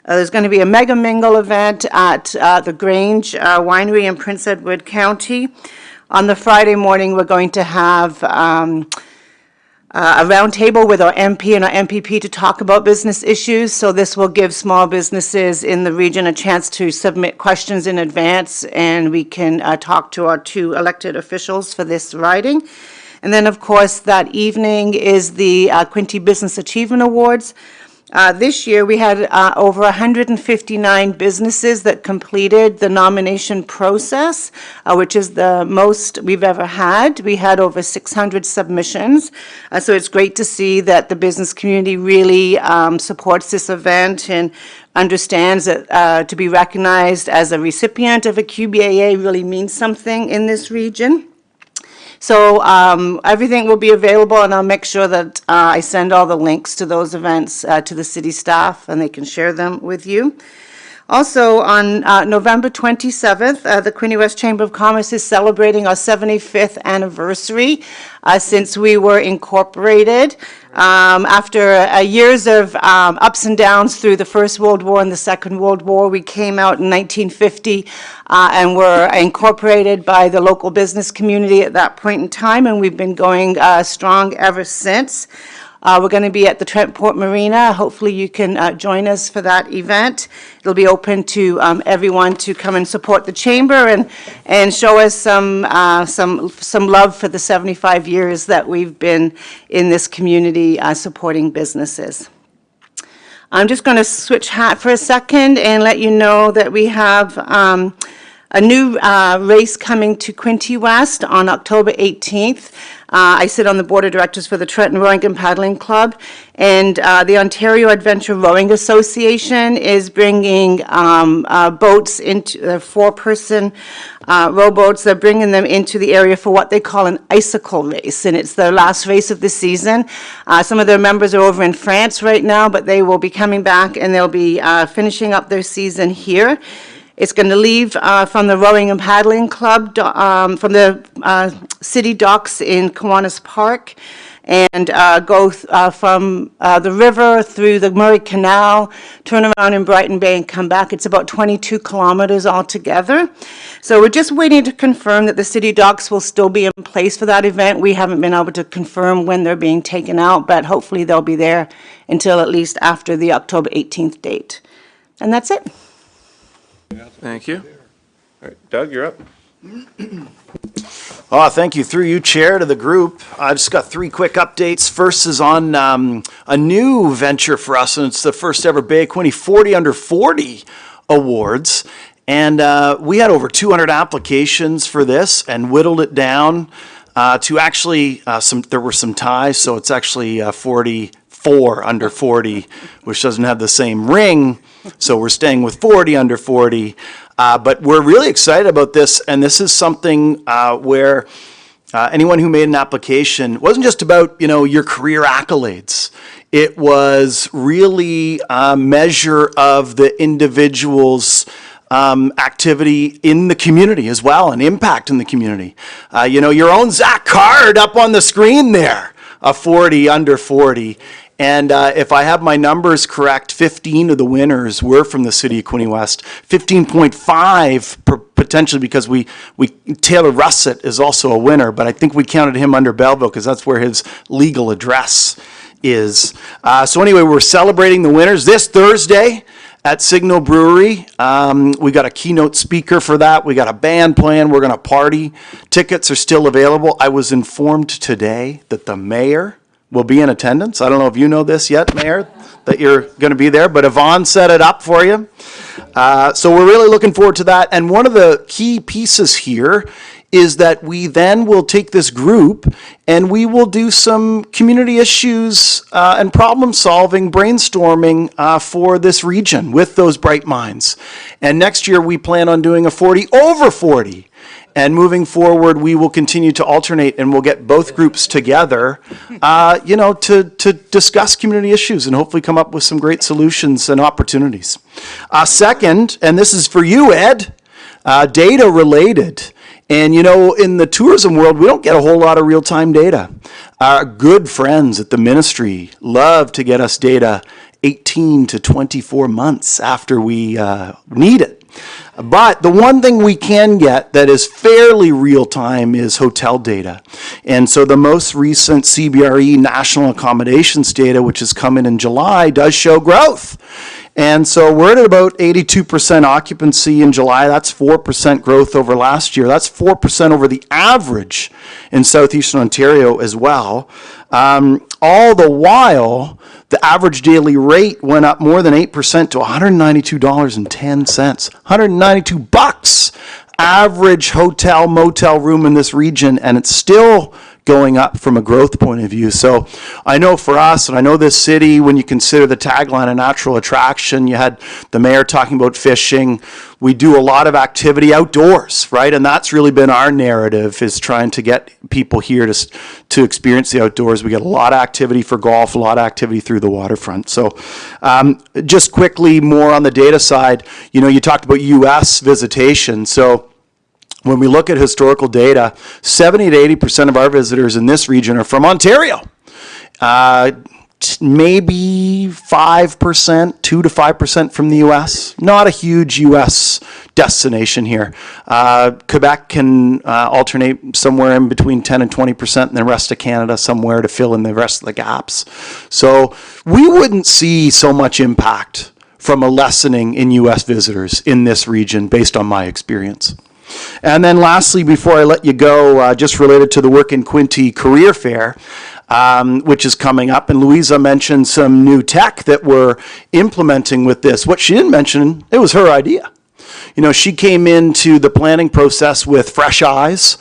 There's going to be a mega mingle event at the Grange Winery in Prince Edward County. On the Friday morning, we're going to have a roundtable with our MP and our MPP to talk about business issues. So this will give small businesses in the region a chance to submit questions in advance, and we can talk to our two elected officials for this riding. And then, of course, that evening is the Quinte Business Achievement Awards. This year, we had over 159 businesses that completed the nomination process, which is the most we've ever had. We had over 600 submissions. So it's great to see that the business community really supports this event and understands that to be recognized as a recipient of a QBAA really means something in this region. So everything will be available, and I'll make sure that I send all the links to those events to the city staff, and they can share them with you. Also, on November 27th, the Quinte West Chamber of Commerce is celebrating our 75th anniversary since we were incorporated. After years of ups and downs through the First World War and the Second World War, we came out in 1950 and were incorporated by the local business community at that point in time, and we've been going strong ever since. We're going to be at the Trentport Marina. Hopefully you can join us for that event. It'll be open to everyone to come and support the chamber and show us some love for the 75 years that we've been in this community supporting businesses. I'm just going to switch hat for a second and let you know that we have a new race coming to Quinte West on October 18th. I sit on the board of directors for the Trenton Rowing and Paddling Club, and the Ontario Adventure Rowing Association is bringing boats into four-person rowboats. They're bringing them into the area for what they call an icicle race, and it's their last race of the season. Some of their members are over in France right now, but they will be coming back and they'll be finishing up their season here. It's going to leave from the Rowing and Paddling Club, from the city docks in Kiwanis Park, and go from the river through the Murray Canal, turn around in Brighton Bay and come back. It's about 22 kilometers altogether. So we're just waiting to confirm that the city docks will still be in place for that event. We haven't been able to confirm when they're being taken out, but hopefully they'll be there until at least after the October 18th date. And that's it. Thank you. All right, Doug, you're up. Thank you. Through you, Chair, to the group. I've just got three quick updates. First is on a new venture for us, and it's the first ever Bay of Quinte 40 Under 40 Awards. And we had over 200 applications for this and whittled it down to actually, there were some ties, so it's actually 44 under 40, which doesn't have the same ring. So we're staying with 40 under 40. But we're really excited about this, and this is something where anyone who made an application, it wasn't just about, your career accolades. It was really a measure of the individual's activity in the community as well, and impact in the community. Your own Zach Card up on the screen there, a 40 under 40. And if I have my numbers correct, 15 of the winners were from the city of Quinte West. 15.5 potentially because we Taylor Russett is also a winner, but I think we counted him under Belleville because that's where his legal address is. So anyway, we're celebrating the winners this Thursday at Signal Brewery. We got a keynote speaker for that. We got a band playing. We're going to party. Tickets are still available. I was informed today that the mayor will be in attendance. I don't know if you know this yet, Mayor, that you're going to be there, but Yvonne set it up for you. So we're really looking forward to that. And one of the key pieces here is that we then will take this group and we will do some community issues and problem solving, brainstorming for this region with those bright minds. And next year we plan on doing a 40 over 40. And moving forward, we will continue to alternate, and we'll get both groups together, to discuss community issues and hopefully come up with some great solutions and opportunities. Second, and this is for you, Ed, data related. And, in the tourism world, we don't get a whole lot of real-time data. Our good friends at the ministry love to get us data 18 to 24 months after we need it. But the one thing we can get that is fairly real time is hotel data. And so the most recent CBRE national accommodations data, which is coming in July, does show growth. And so we're at about 82% occupancy in July. That's 4% growth over last year. That's 4% over the average in southeastern Ontario as well. All the while, the average daily rate went up more than 8% to $192.10. $192 average hotel motel room in this region, and it's still going up from a growth point of view. So I know for us, and I know this city, when you consider the tagline a natural attraction, you had the mayor talking about fishing. We do a lot of activity outdoors, right? And that's really been our narrative, is trying to get people here to experience the outdoors. We get a lot of activity for golf, a lot of activity through the waterfront. So just quickly, more on the data side, you talked about U.S. visitation. So when we look at historical data, 70 to 80% of our visitors in this region are from Ontario. Maybe 5%, 2 to 5% from the U.S. Not a huge U.S. destination here. Quebec can alternate somewhere in between 10 and 20%, and the rest of Canada somewhere to fill in the rest of the gaps. So we wouldn't see so much impact from a lessening in U.S. visitors in this region based on my experience. And then lastly, before I let you go, just related to the Work in Quinte Career Fair, which is coming up, and Louisa mentioned some new tech that we're implementing with this. What she didn't mention, it was her idea. You know, she came into the planning process with fresh eyes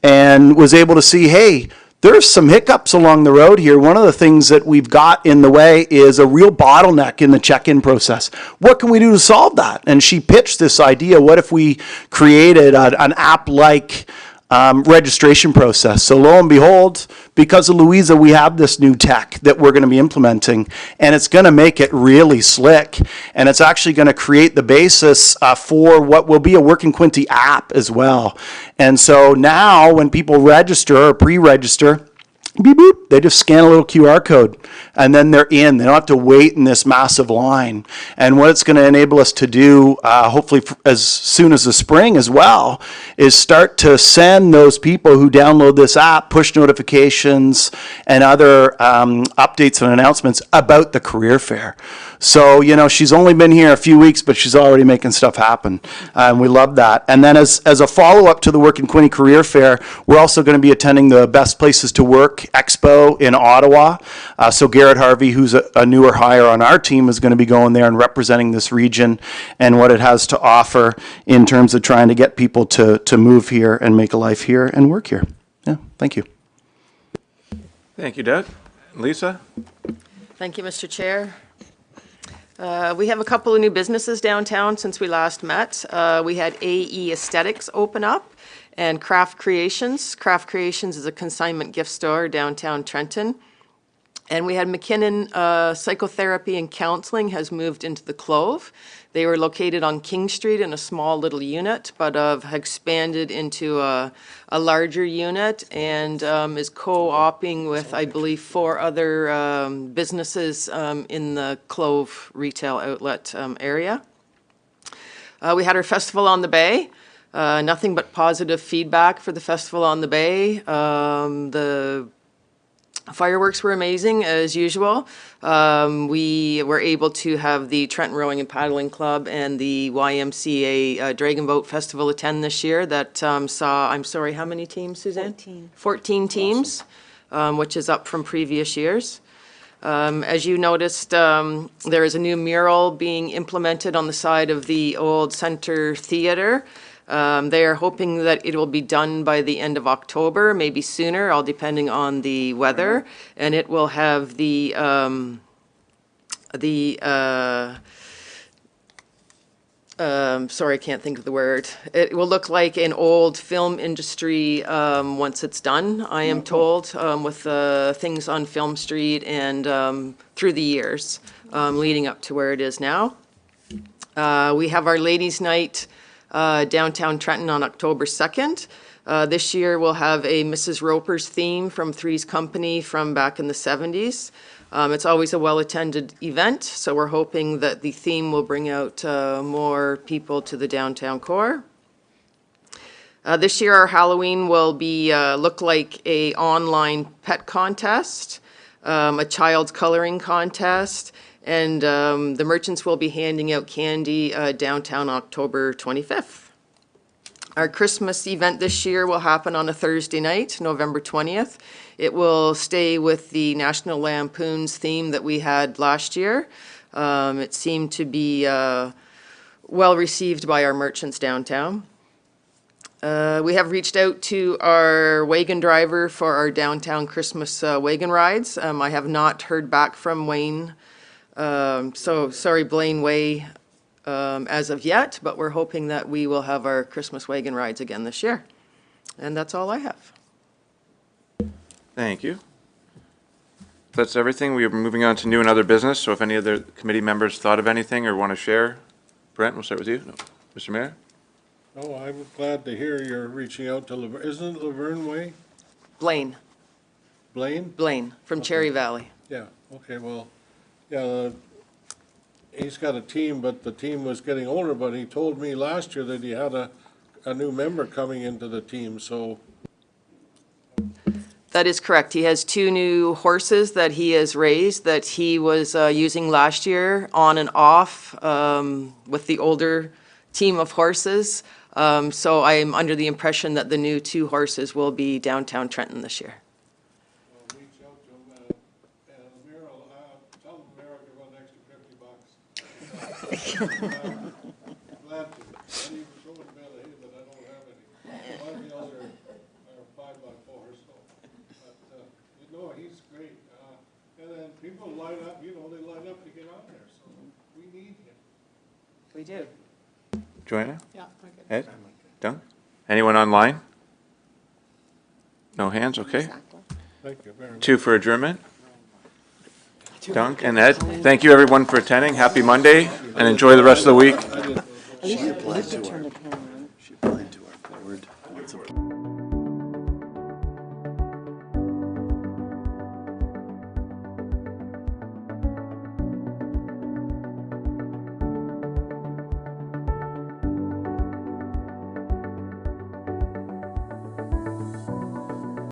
and was able to see, hey, there's some hiccups along the road here. One of the things that we've got in the way is a real bottleneck in the check-in process. What can we do to solve that? And she pitched this idea, what if we created an app-like registration process? So lo and behold, because of Louisa, we have this new tech that we're going to be implementing, and it's going to make it really slick, and it's actually going to create the basis for what will be a Working Quinte app as well. And so now when people register or pre-register, beep, boop, they just scan a little QR code and then they're in. They don't have to wait in this massive line. And what it's going to enable us to do, hopefully as soon as the spring as well, is start to send those people who download this app push notifications and other updates and announcements about the career fair. So, you know, she's only been here a few weeks, but she's already making stuff happen. And we love that. And then as a follow-up to the Working Quinte Career Fair, we're also going to be attending the Best Places to Work Expo in Ottawa. So Garrett Harvey, who's a newer hire on our team, is going to be going there and representing this region and what it has to offer in terms of trying to get people to move here and make a life here and work here. Yeah, thank you. Thank you, Doug. Lisa? Thank you, Mr. Chair. We have a couple of new businesses downtown since we last met. We had AE Aesthetics open up and Craft Creations. Craft Creations is a consignment gift store downtown Trenton. And we had McKinnon Psychotherapy and Counseling has moved into the Clove. They were located on King Street in a small little unit, but have expanded into a larger unit and is co-oping with, I believe, 4 other businesses in the Clove retail outlet area. We had our Festival on the Bay. Nothing but positive feedback for the Festival on the Bay. The fireworks were amazing, as usual. We were able to have the Trenton Rowing and Paddling Club and the YMCA Dragon Boat Festival attend this year. That saw, I'm sorry, how many teams, Suzanne? 14. 14 teams, which is up from previous years. As you noticed, there is a new mural being implemented on the side of the old Center Theater. They are hoping that it will be done by the end of October, maybe sooner, all depending on the weather. And it will have the sorry, I can't think of the word. It will look like an old film industry once it's done, I am told, with things on Film Street and through the years leading up to where it is now. We have our Ladies' Night downtown Trenton on October 2nd. This year we'll have a Mrs. Roper's theme from Three's Company from back in the 70s. It's always a well-attended event, so we're hoping that the theme will bring out more people to the downtown core. This year our Halloween will be look like a online pet contest, a child's coloring contest, and the merchants will be handing out candy downtown October 25th. Our Christmas event this year will happen on a Thursday night, November 20th. It will stay with the National Lampoon's theme that we had last year. It seemed to be well received by our merchants downtown. We have reached out to our wagon driver for our downtown Christmas wagon rides. I have not heard back from Wayne. So sorry, Blaine Way, as of yet, but we're hoping that we will have our Christmas wagon rides again this year. And that's all I have. Thank you. That's everything. We are moving on to new and other business. So if any other committee members thought of anything or want to share, Brent, we'll start with you. No. Mr. Mayor? Oh, I'm glad to hear you're reaching out to Laverne. Isn't it Laverne Way? Blaine. Blaine? Blaine, from Cherry Valley. Yeah, okay, well, yeah, he's got a team, but the team was getting older, but he told me last year that he had a new member coming into the team, so. That is correct. He has 2 new horses that he has raised that he was using last year on and off with the older team of horses. So I am under the impression that the new 2 horses will be downtown Trenton this year. Well, reach out to him, and the mayor will, tell him the mayor will give an extra $50. Glad to. People line up, they line up to get on there, so we need him. We do. Joanna? Yeah. Ed? Dunk? Anyone online? No hands, okay. Thank you very much. 2 for adjournment. Dunk and Ed, thank you everyone for attending. Happy Monday and enjoy the rest of the week. At least you turned it on.